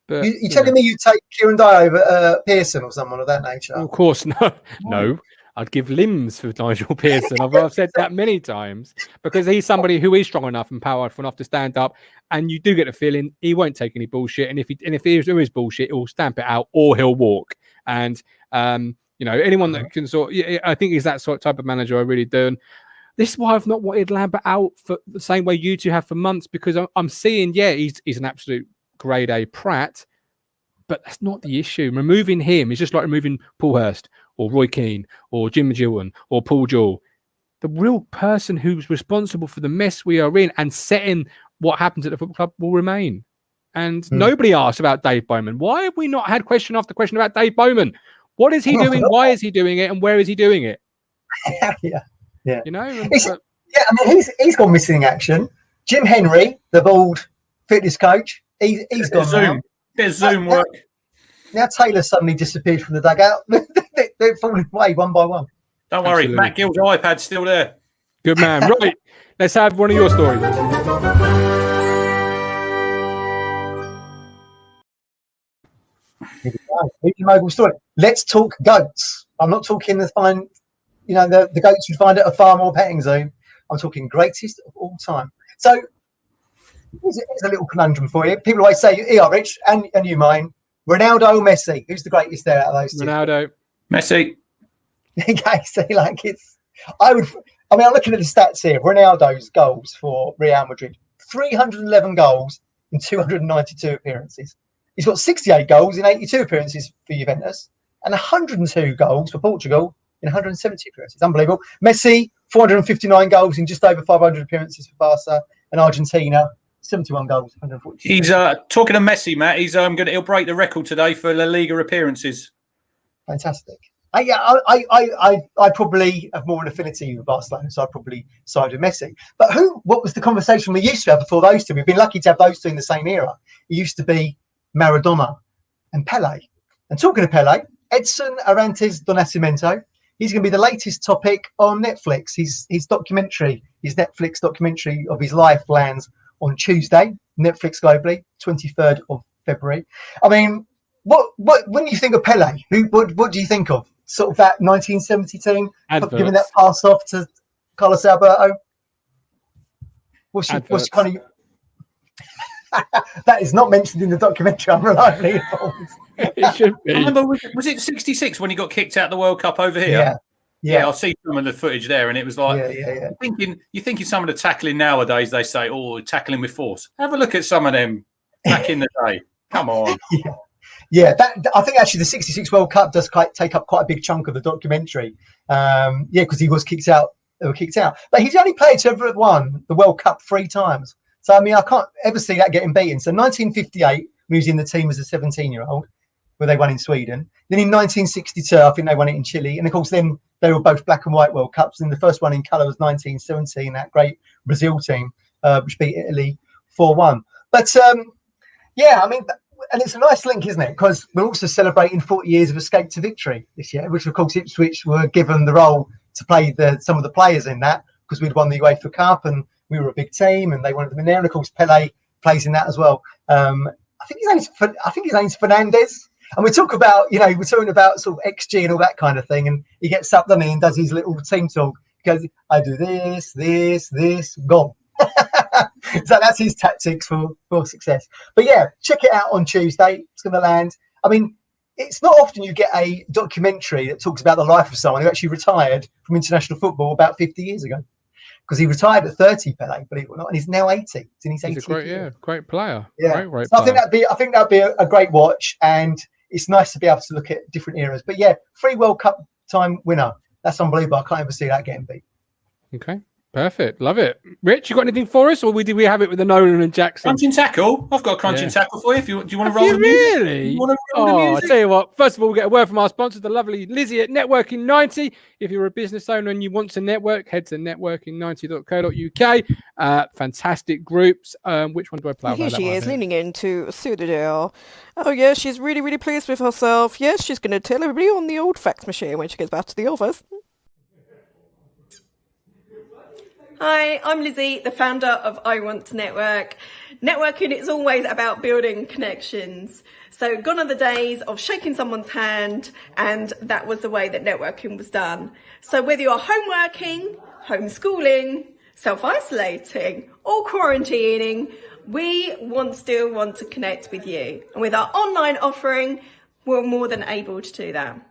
But, you're telling me you take Kieran Dyer over Pearson or someone of that nature? Of course, no. I'd give limbs for Nigel Pearson. I've said that many times because he's somebody who is strong enough and powerful enough to stand up. And you do get a feeling he won't take any bullshit. And if there is bullshit, he'll stamp it out or he'll walk. And anyone that can I think he's that sort of type of manager. I really do. And this is why I've not wanted Lambert out for the same way you two have for months, because I'm seeing, he's an absolute grade A prat, but that's not the issue. Removing him is just like removing Paul Hurst or Roy Keane or Jim McGillen or Paul Jewell. The real person who's responsible for the mess we are in and setting what happens at the football club will remain. And nobody asked about Dave Bowman. Why have we not had question after question about Dave Bowman? What is he doing? Why is he doing it? And where is he doing it? Yeah. He's gone missing in action. Jim Henry, the bald fitness coach, he's gone now. Bit of Zoom work. Now Taylor suddenly disappeared from the dugout. They're falling away one by one. Don't worry, absolutely. Matt Gill's iPad's still there. Good man. Right, let's have one of your stories. Mobile story. Let's talk goats. I'm not talking the fine, the goats you'd find at a farm or petting zoo. I'm talking greatest of all time. So here's a little conundrum for you. People always say, Rich, and you mine, Ronaldo or Messi? Who's the greatest there out of those two? Ronaldo. Messi. Okay, so I'm looking at the stats here. Ronaldo's goals for Real Madrid, 311 goals in 292 appearances. He's got 68 goals in 82 appearances for Juventus and 102 goals for Portugal in 170 appearances. Unbelievable. Messi, 459 goals in just over 500 appearances for Barca, and Argentina, 71 goals, 140. He's talking to Messi, Matt. He'll break the record today for La Liga appearances. Fantastic. I probably have more an affinity with Barcelona, so I'd probably side with Messi. But what was the conversation we used to have before those two? We've been lucky to have those two in the same era. It used to be Maradona and Pele. And talking of Pele, Edson Arantes do Nascimento, he's going to be the latest topic on Netflix. His Netflix documentary of his life lands on Tuesday, Netflix globally, 23rd of February. I mean, what when you think of Pele, what do you think of? Sort of that 1970 team, giving that pass off to Carlos Alberto? What's kind of... That is not mentioned in the documentary. I'm reliably informed. It should be. Remember, was it 66 when he got kicked out of the World Cup over here? Yeah. I'll see some of the footage there, and it was like, You're thinking some of the tackling nowadays. They say, tackling with force. Have a look at some of them back in the day. Come on. Yeah, I think actually the 66 World Cup does take up quite a big chunk of the documentary. Because he was kicked out they were kicked out. But he's only played to have won the World Cup 3 times. So, I mean, I can't ever see that getting beaten. So 1958, when he was in the team as a 17-year-old, where they won in Sweden. Then in 1962, I think they won it in Chile. And of course, then they were both black and white World Cups. And the first one in colour was 1917, that great Brazil team, which beat Italy 4-1. But yeah, I mean, and it's a nice link, isn't it? Because we're also celebrating 40 years of Escape to Victory this year, which of course Ipswich were given the role to play some of the players in that, because we'd won the UEFA Cup and we were a big team and they wanted them in there. And of course, Pele plays in that as well. I think his name's Fernandez. And we talk about, we're talking about sort of XG and all that kind of thing. And he gets up, doesn't he, and does his little team talk. He goes, I do this, gone. So that's his tactics for success. But yeah, check it out on Tuesday. It's going to land. I mean, it's not often you get a documentary that talks about the life of someone who actually retired from international football about 50 years ago. Because he retired at 30, Pele, believe it or not, and he's now 80. He's in his 80s. He's a great player. Yeah, great so player. I think that'd be a great watch, and it's nice to be able to look at different eras. But yeah, 3 World Cup time winner. That's unbelievable. I can't ever see that getting beat. Okay. Perfect. Love it. Rich, you got anything for us, or did we have it with the Nolan and Jackson? Crunching tackle. I've got a crunching tackle for you. Do you want to roll the music? Really? You want to roll the music? I tell you what. First of all, we'll get a word from our sponsor, the lovely Lizzie at Networking 90. If you're a business owner and you want to network, head to networking90.co.uk. Fantastic groups. Which one do I play? Here she is, leaning into Sudadale. Oh yeah, she's really, really pleased with herself. Yes, she's going to tell everybody on the old fax machine when she gets back to the office. Hi, I'm Lizzie, the founder of I Want to Network. Networking is always about building connections. So gone are the days of shaking someone's hand, and that was the way that networking was done. So whether you're home working, homeschooling, self-isolating or quarantining, we still want to connect with you. And with our online offering, we're more than able to do that.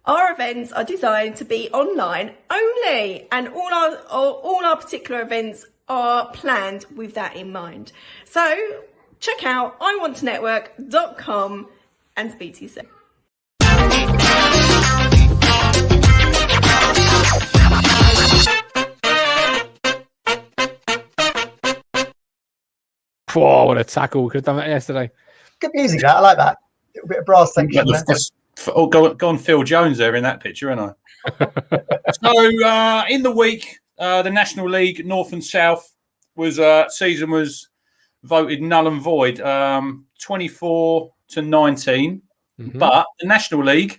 Our events are designed to be online only, and all our particular events are planned with that in mind. So check out iwanttonetwork.com and speak to you soon. Whoa, what a tackle. We could have done that yesterday. Good music, that. I like that. A little bit of brass section. Go on Phil Jones there in that picture, ain't I? So in the week, the National League North and South season was voted null and void, 24-19. Mm-hmm. But the National League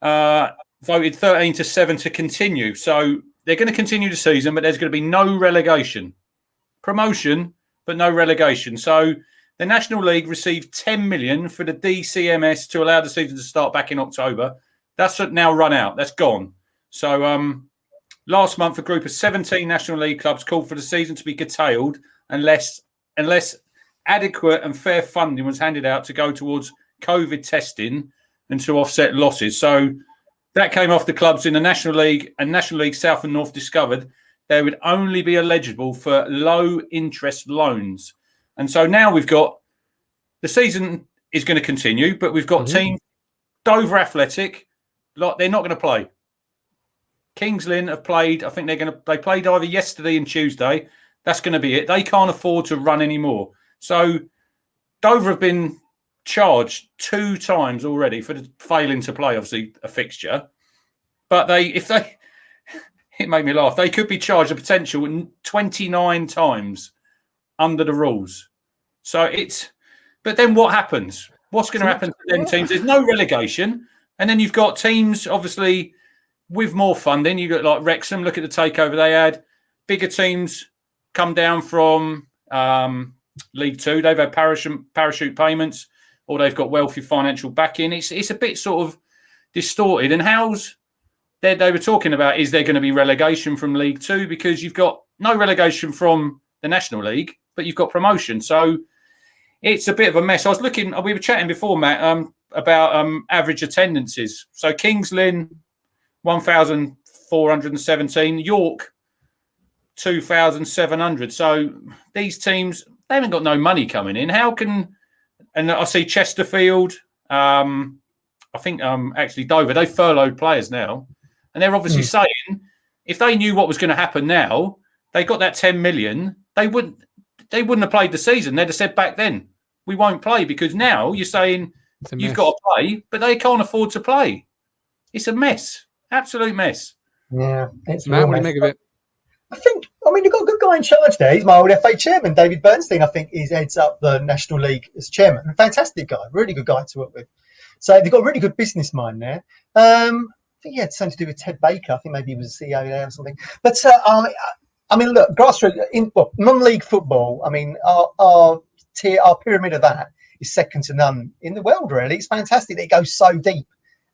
voted 13-7 to continue. So they're going to continue the season, but there's going to be no relegation. Promotion, but no relegation. So the National League received 10 million for the DCMS to allow the season to start back in October. That's now run out. That's gone. So last month, a group of 17 National League clubs called for the season to be curtailed unless adequate and fair funding was handed out to go towards COVID testing and to offset losses. So that came off the clubs in the National League, and National League South and North discovered they would only be eligible for low interest loans. And so now we've got the season is going to continue, but we've got teams, Dover Athletic, they're not going to play. Kings Lynn have played. I think they played either yesterday and Tuesday. That's going to be it. They can't afford to run anymore. So Dover have been charged 2 times already for failing to play, obviously, a fixture. But it made me laugh. They could be charged a potential 29 times under the rules. So but then what happens? What's going to happen to them teams? There's no relegation. And then you've got teams, obviously, with more funding. You've got like Wrexham, look at the takeover they had. Bigger teams come down from League Two. They've had parachute payments, or they've got wealthy financial backing. It's a bit sort of distorted. And they were talking about, is there going to be relegation from League Two? Because you've got no relegation from the National League, but you've got promotion. So it's a bit of a mess. We were chatting before, Matt, about average attendances. So Kings Lynn, 1,417. York, 2,700. So these teams, they haven't got no money coming in. And I see Chesterfield, I think actually Dover, they furloughed players now. And they're obviously saying if they knew what was going to happen now, they got that 10 million, they wouldn't have played the season. They'd have said back then, we won't play, because now you're saying you've got to play, but they can't afford to play. It's a mess. Absolute mess. Yeah. It's Matt, what do you make of it? I mean, you've got a good guy in charge there. He's my old FA chairman, David Bernstein. I think he heads up the National League as chairman. A fantastic guy, really good guy to work with. So they've got a really good business mind there. I think he had something to do with Ted Baker. I think maybe he was CEO there or something. But I mean, look, grassroots non-league football. I mean, our pyramid of that is second to none in the world. Really, it's fantastic. It goes so deep.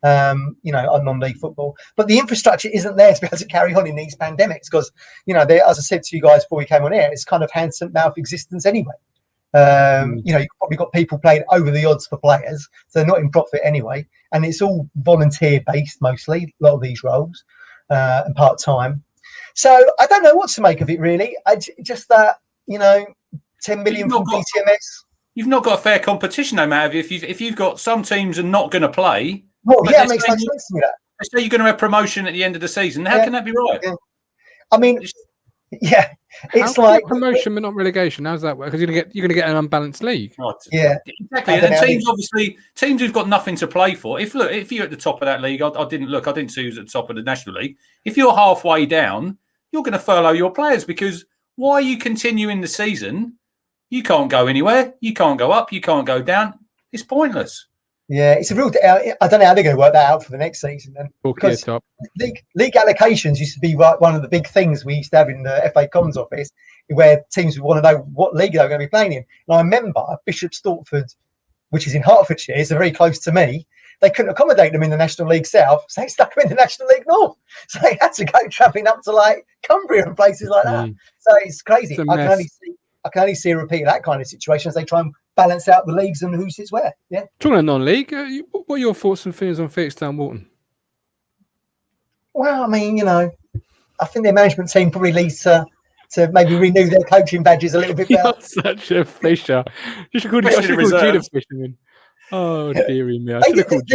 On non-league football, but the infrastructure isn't there to be able to carry on in these pandemics because, as I said to you guys before we came on air, it's kind of hand-to-mouth existence anyway. You've probably got people playing over the odds for players, so they're not in profit anyway, and it's all volunteer-based mostly, a lot of these roles, and part-time. So I don't know what to make of it really. Just that, 10 million from BTMS. You've not got a fair competition, no matter if you've got some teams are not going to play. Well, yeah, it makes no sense to me that. So you're going to have promotion at the end of the season. How can that be right? Yeah. I mean, it's like promotion but not relegation. How's that work? Because you're going to get an unbalanced league. Right. Yeah, exactly. And teams who've got nothing to play for. If you're at the top of that league, I didn't see who's at the top of the National League. If you're halfway down, you're going to furlough your players because why are you continuing the season? You can't go anywhere. You can't go up. You can't go down. It's pointless. Yeah, it's a real. I don't know how they're going to work that out for the next season. Then, because league allocations used to be one of the big things we used to have in the FA Comms office, where teams would want to know what league they're going to be playing in. And I remember Bishop Stortford, which is in Hertfordshire, is very close to me. They couldn't accommodate them in the National League South, so they stuck them in the National League North. So they had to go travelling up to like Cumbria and places like that. So it's crazy. I can only see a repeat of that kind of situation as they try and balance out the leagues and who sits where. Yeah. Talking about non-league, what are your thoughts and feelings on Felix Town Walton? Well, I mean, I think their management team probably needs to maybe renew their coaching badges a little bit better. You're such a fisher. You should call Judah Fisherman. Oh, dearie me. The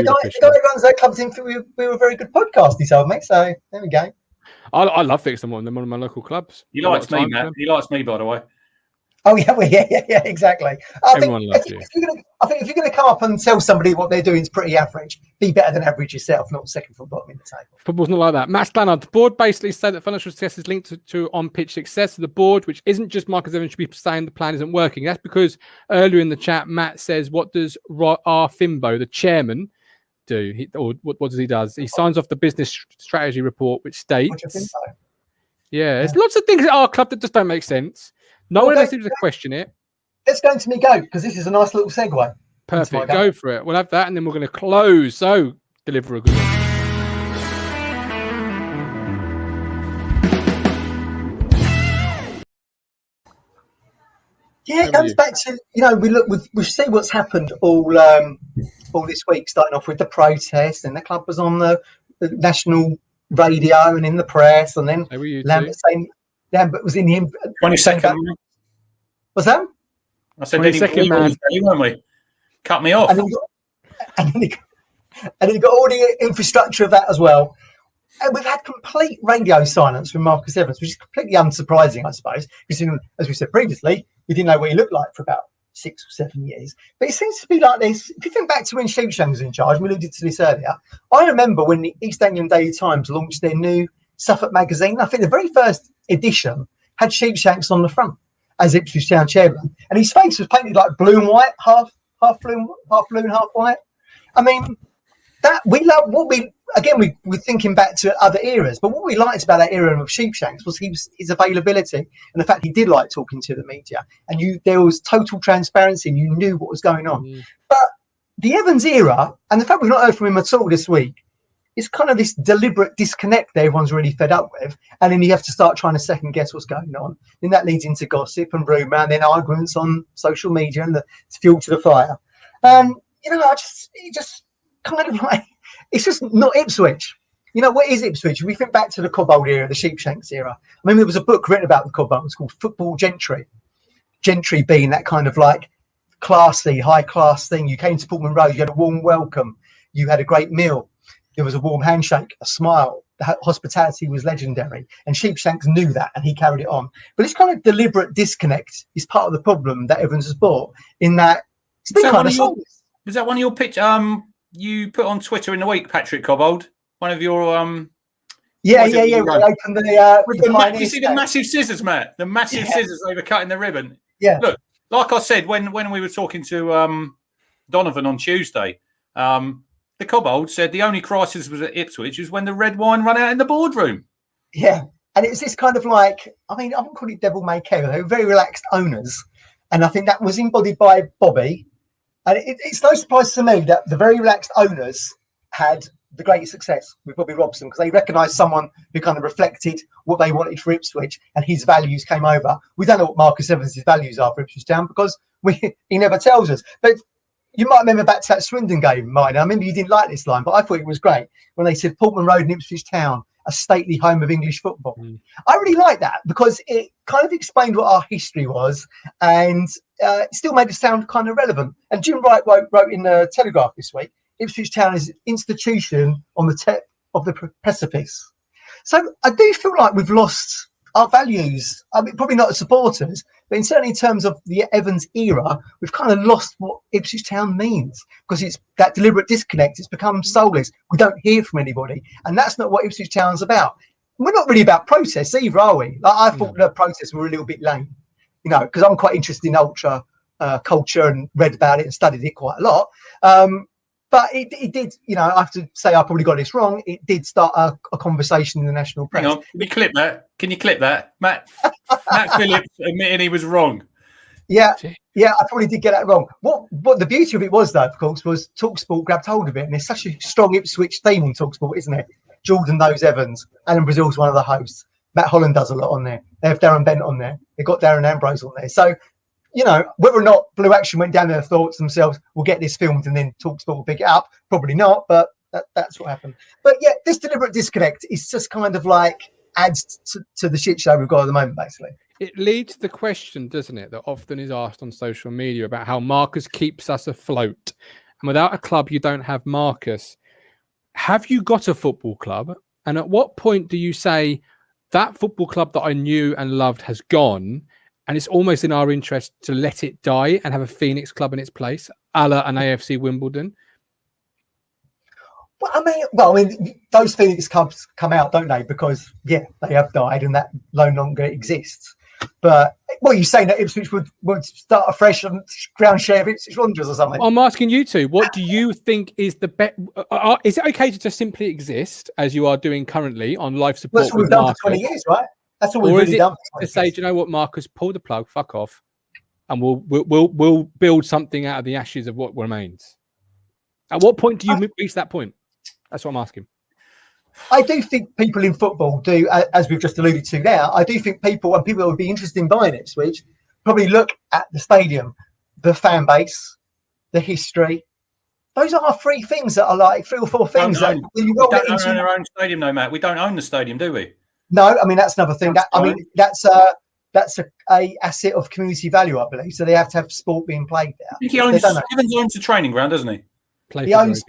guy who runs that club team, we were a very good podcast, he told me. So there we go. I love Felix Town Walton. They're one of my local clubs. He likes me, Matt. He likes me, by the way. Oh yeah, exactly. Everyone loves you. I think if you're going to come up and tell somebody what they're doing is pretty average, be better than average yourself, not second from bottom in the table. Football's not like that. Matt Stannard, the board basically said that financial success is linked to on-pitch success of the board, which isn't just Marcus Evans should be saying the plan isn't working. That's because earlier in the chat, Matt says, what does R. Fimbo, the chairman, do? What does he do? He signs off the business strategy report, which states... there's lots of things at our club that just don't make sense. No one else seems to question it. Let's go into me go, because this is a nice little segue. Perfect. Go for it. We'll have that, and then we're going to close. So, deliver a good one. Yeah, it comes back to, we see what's happened all this week, starting off with the protest, and the club was on the national radio and in the press, and then Lambert saying Lambert was in the 22nd. What's that? I said, man. Weren't we? Cut me off. And then you got all the infrastructure of that as well. And we've had complete radio silence from Marcus Evans, which is completely unsurprising, I suppose. Because, as we said previously, we didn't know what he looked like for about 6 or 7 years. But it seems to be like this. If you think back to when Sheepshanks was in charge, and we alluded to this earlier, I remember when the East Anglian Daily Times launched their new Suffolk magazine. I think the very first edition had Sheepshanks on the front as Ipswich Town chairman, and his face was painted like blue and white, half blue and half white. I mean, that we love what we we're thinking back to other eras, but what we liked about that era of Sheepshanks was his availability and the fact he did like talking to the media, and there was total transparency, and you knew what was going on. But the Evans era, and the fact we've not heard from him at all this week, it's kind of this deliberate disconnect that everyone's really fed up with, and then you have to start trying to second guess what's going on. Then that leads into gossip and rumour, and then arguments on social media, and it's fuel to the fire. It just kind of like, it's just not Ipswich. What is Ipswich? If we think back to the Cobbold era, the Sheepshanks era. I mean, there was a book written about the Cobbold. It's called Football Gentry. Gentry being that kind of like classy, high class thing. You came to Portman Road, you had a warm welcome, you had a great meal. there was a warm handshake, a smile. The hospitality was legendary, and Sheepshanks knew that, and he carried it on. But this kind of deliberate disconnect is part of the problem that Evans has brought. In that, it's been kind of soulless. Was that one of your pictures you put on Twitter in the week, Patrick Cobbold? One of your Yeah. We opened you see the massive scissors, Matt? The massive scissors they were cutting the ribbon. Yeah. Look, like I said when we were talking to Donovan on Tuesday, the Cobbold said the only crisis was at Ipswich was when the red wine ran out in the boardroom. Yeah, and it's this kind of like, I mean, I wouldn't call it devil may care. They were very relaxed owners, and I think that was embodied by Bobby. And it's no surprise to me that the very relaxed owners had the greatest success with Bobby Robson, because they recognised someone who kind of reflected what they wanted for Ipswich, and his values came over. We don't know what Marcus Evans' values are for Ipswich Town because he never tells us. But you might remember back to that Swindon game, Martin. I remember you didn't like this line, but I thought it was great when they said Portman Road in Ipswich Town, a stately home of English football. I really like that because it kind of explained what our history was, and it still made it sound kind of relevant. And Jim Wright wrote in the Telegraph this week, Ipswich Town is an institution on the tip of the precipice. So I do feel like we've lost our values. I mean, probably not as supporters, but certainly in terms of the Evans era, we've kind of lost what Ipswich Town means, because it's that deliberate disconnect. It's become soulless. We don't hear from anybody, and that's not what Ipswich Town's about. We're not really about protests either, are we? Like, I thought the protests were a little bit lame, because I'm quite interested in ultra culture and read about it and studied it quite a lot. But it did, I have to say I probably got this wrong. It did start a conversation in the national press. Hang on, can you clip that? Matt Phillips admitting he was wrong. Yeah, I probably did get that wrong. What the beauty of it was, though, of course, was TalkSport grabbed hold of it, and there's such a strong Ipswich theme on TalkSport, isn't it? Jordan knows Evans. Alan Brazil's one of the hosts. Matt Holland does a lot on there. They have Darren Bent on there. They've got Darren Ambrose on there. So, whether or not Blue Action went down there and thought to themselves, we'll get this filmed and then TalkSport will pick it up, probably not, but that's what happened. But yeah, this deliberate disconnect is just kind of like adds to the shit show we've got at the moment, basically. It leads to the question, doesn't it, that often is asked on social media about how Marcus keeps us afloat. And without a club, you don't have Marcus. Have you got a football club? And at what point do you say that football club that I knew and loved has gone, and it's almost in our interest to let it die and have a Phoenix club in its place, a la an AFC Wimbledon? Well, I mean, those Phoenix clubs come out, don't they? Because, they have died and that no longer exists. But, you're saying that Ipswich would start afresh on ground share of Ipswich Wanderers or something? I'm asking you two, what do you think is the best? Is it okay to just simply exist as you are doing currently on life support? That's what we've done for 20 years, right? That's what we've really done. To say, do you know what, Marcus, pull the plug, fuck off, and we'll build something out of the ashes of what remains. At what point do you reach that point? That's what I'm asking. I do think people in football do, as we've just alluded to now, I do think people that would be interested in buying Ipswich probably look at the stadium, the fan base, the history. Those are three things that are like 3 or 4 things. We don't own our own stadium, though, Matt. We don't own the stadium, do we? No, I mean, that's another thing. That's a asset of community value, I believe. So they have to have sport being played there. I think Evans owns the training ground, doesn't he? He owns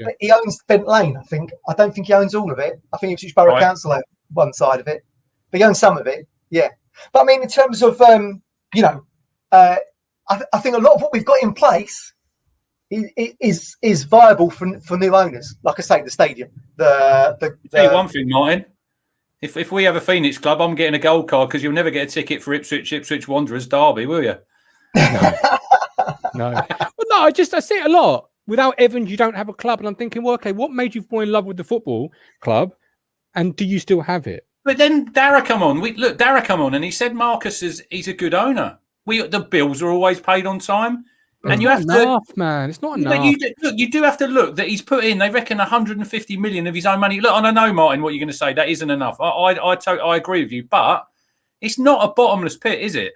Bent Lane, I think. I don't think he owns all of it. I think Ipswich Borough Council owns one side of it, but he owns some of it. Yeah, but I mean, in terms of I think a lot of what we've got in place is viable for new owners. Like I say, the stadium. Tell you one thing, Martin. If we have a Phoenix club, I'm getting a gold card because you'll never get a ticket for Ipswich Wanderers Derby, will you? No. Well, no, I see it a lot. Without Evans, you don't have a club. And I'm thinking, well, okay, what made you fall in love with the football club? And do you still have it? But then Dara come on. Dara come on and he said Marcus he's a good owner. The bills are always paid on time. And you have man. It's not enough. You do have to look that he's put in, they reckon 150 million of his own money. Look, and I know, Martin, what you're going to say. That isn't enough. I agree with you. But it's not a bottomless pit, is it?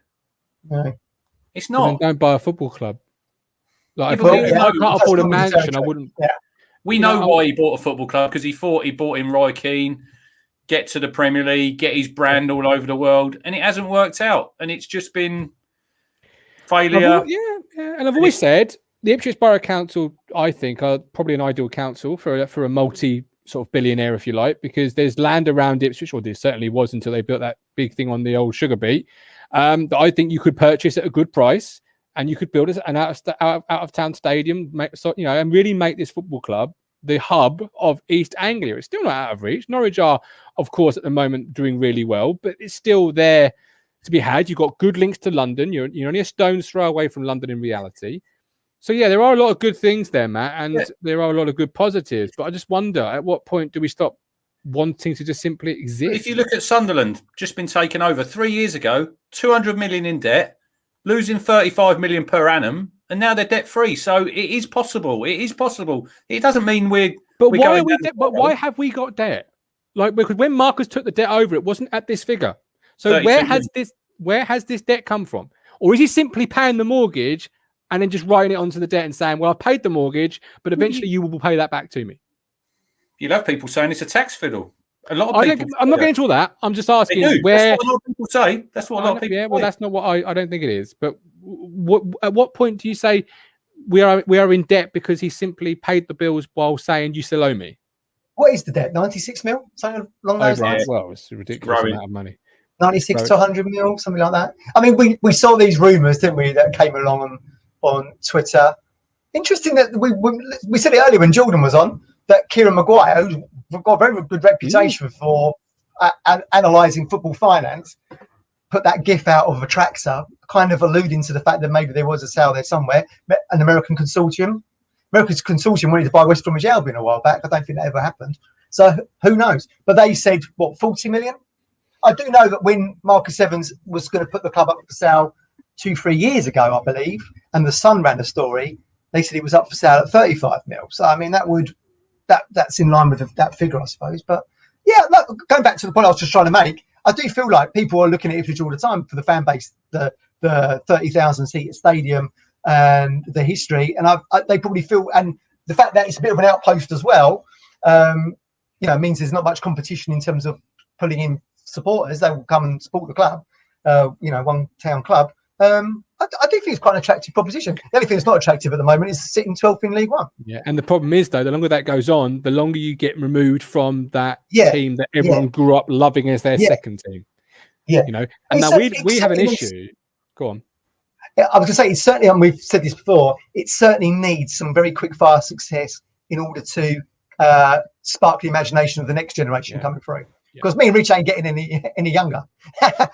No. It's not. Then don't buy a football club. Like, if I can't afford a mansion, I wouldn't. Yeah. We know why he bought a football club, because he thought he bought in Roy Keane, get to the Premier League, get his brand all over the world, and it hasn't worked out. And it's just been failure. And I've always said the Ipswich Borough Council, I think, are probably an ideal council for a multi sort of billionaire, if you like, because there's land around Ipswich, or there certainly was until they built that big thing on the old sugar beet, that I think you could purchase at a good price, and you could build an out of town stadium, and really make this football club the hub of East Anglia. It's still not out of reach. Norwich are, of course, at the moment doing really well, but it's still there to be had. You've got good links to London. You're only a stone's throw away from London in reality. So, yeah, there are a lot of good things there, Matt, and there are a lot of good positives. But I just wonder, at what point do we stop wanting to just simply exist? If you look at Sunderland, just been taken over 3 years ago, 200 million in debt, losing 35 million per annum, and now they're debt-free. So it is possible. It is possible. It doesn't mean we're why are we but why have we got debt? Like, because when Marcus took the debt over, it wasn't at this figure. So where has this debt come from? Or is he simply paying the mortgage and then just writing it onto the debt and saying, well, I paid the mortgage, but eventually you will pay that back to me? You'll have people saying it's a tax fiddle. A lot of people. I'm not getting into all that. I'm just asking where. That's what a lot of people say. That's what a lot of people say. Well, that's not what I don't think it is. But at what point do you say we are in debt because he simply paid the bills while saying you still owe me? What is the debt? 96 mil? Something along those lines? Well, it's a ridiculous amount of money. 96 to 100 mil, something like that. I mean, we saw these rumours, didn't we, that came along on Twitter. Interesting that we said it earlier when Jordan was on, that Kieran Maguire, who's got a very good reputation for analysing football finance, put that gif out of a Traxxer, kind of alluding to the fact that maybe there was a sale there somewhere, an American consortium. American consortium wanted to buy West Bromwich Albion a while back. I don't think that ever happened. So who knows? But they said, 40 million? I do know that when Marcus Evans was going to put the club up for sale 2-3 years ago, I believe, and the Sun ran a story, they said it was up for sale at 35 mil. So, I mean, that's in line with that figure, I suppose. But, yeah, look, going back to the point I was just trying to make, I do feel like people are looking at Ipswich all the time for the fan base, the 30,000-seat stadium and the history. And they probably feel, and the fact that it's a bit of an outpost as well, means there's not much competition in terms of pulling in supporters. They will come and support the club, one town club. I do think it's quite an attractive proposition. The only thing that's not attractive at the moment is sitting 12th in League One. Yeah, and the problem is, though, the longer that goes on, the longer you get removed from that team that everyone grew up loving as their second team. Yeah. And now we have an issue. Go on. Yeah, I was going to say, it's certainly, and we've said this before, it certainly needs some very quick fire success in order to spark the imagination of the next generation coming through. Because me and Rich ain't getting any younger.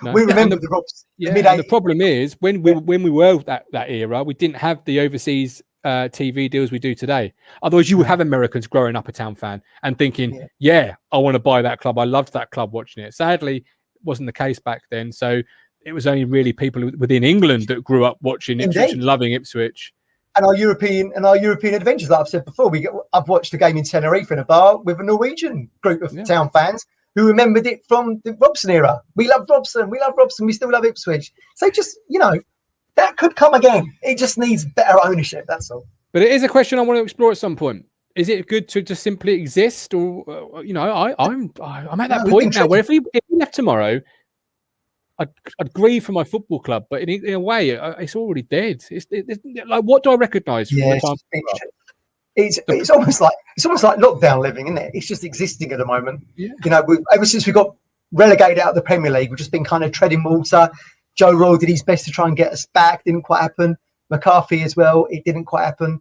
No. We remember the Robs. Yeah, and the problem is when we were that era, we didn't have the overseas TV deals we do today. Otherwise, you would have Americans growing up a town fan and thinking, I want to buy that club. I loved that club watching it. Sadly, it wasn't the case back then. So it was only really people within England that grew up watching Ipswich and loving Ipswich. And our European adventures, like I've said before, I've watched a game in Tenerife in a bar with a Norwegian group of town fans who remembered it from the Robson era. We love Robson. We still love Ipswich. So just, that could come again. It just needs better ownership. That's all. But it is a question I want to explore at some point. Is it good to just simply exist, or I'm at that point now where if we left tomorrow, I'd grieve for my football club, but in a way, it's already dead. It's like, what do I recognise from the time? It's almost like lockdown living, isn't it? It's just existing at the moment. Yeah. Ever since we got relegated out of the Premier League, we've just been kind of treading water. Joe Royle did his best to try and get us back. Didn't quite happen. McCarthy as well. It didn't quite happen.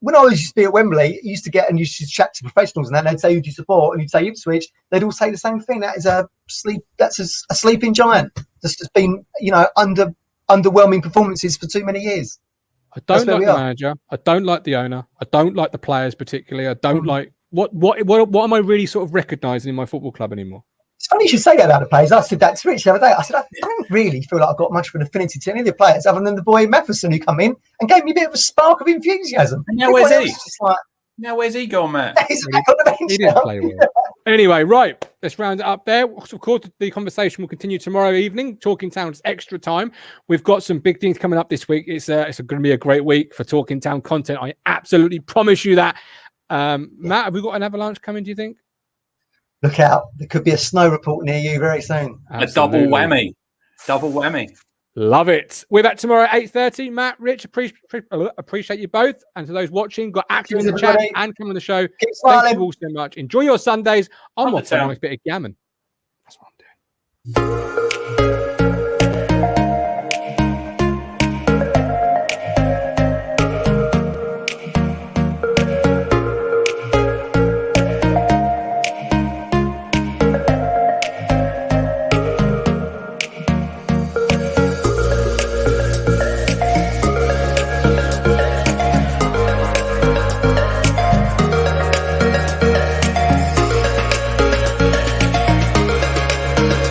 When I used to be at Wembley, used to chat to professionals, and then they'd say, "Who do you support?" And you'd say Ipswich. They'd all say the same thing. That's a sleeping giant. That's just been underwhelming performances for too many years. I don't like the manager. I don't like the owner. I don't like the players particularly. I don't like what am I really sort of recognising in my football club anymore? It's funny you should say that about the players. I said that to Rich the other day. I said, I don't really feel like I've got much of an affinity to any of the players other than the boy Matheson who come in and gave me a bit of a spark of enthusiasm. And now where's he? Now where's he gone, Matt? He's back on the bench. He didn't play well. Anyway, right. Let's round it up there. Of course, the conversation will continue tomorrow evening. Talking Town's extra time. We've got some big things coming up this week. It's going to be a great week for Talking Town content. I absolutely promise you that. Matt, have we got an avalanche coming, do you think? Look out. There could be a snow report near you very soon. Absolutely. A double whammy. Love it. We're back tomorrow at 8:30. Matt, Rich, appreciate you both. And to those watching, got active in the chat and come on the show. Thank you all so much. Enjoy your Sundays on What's the Bit of Gammon. That's what I'm doing.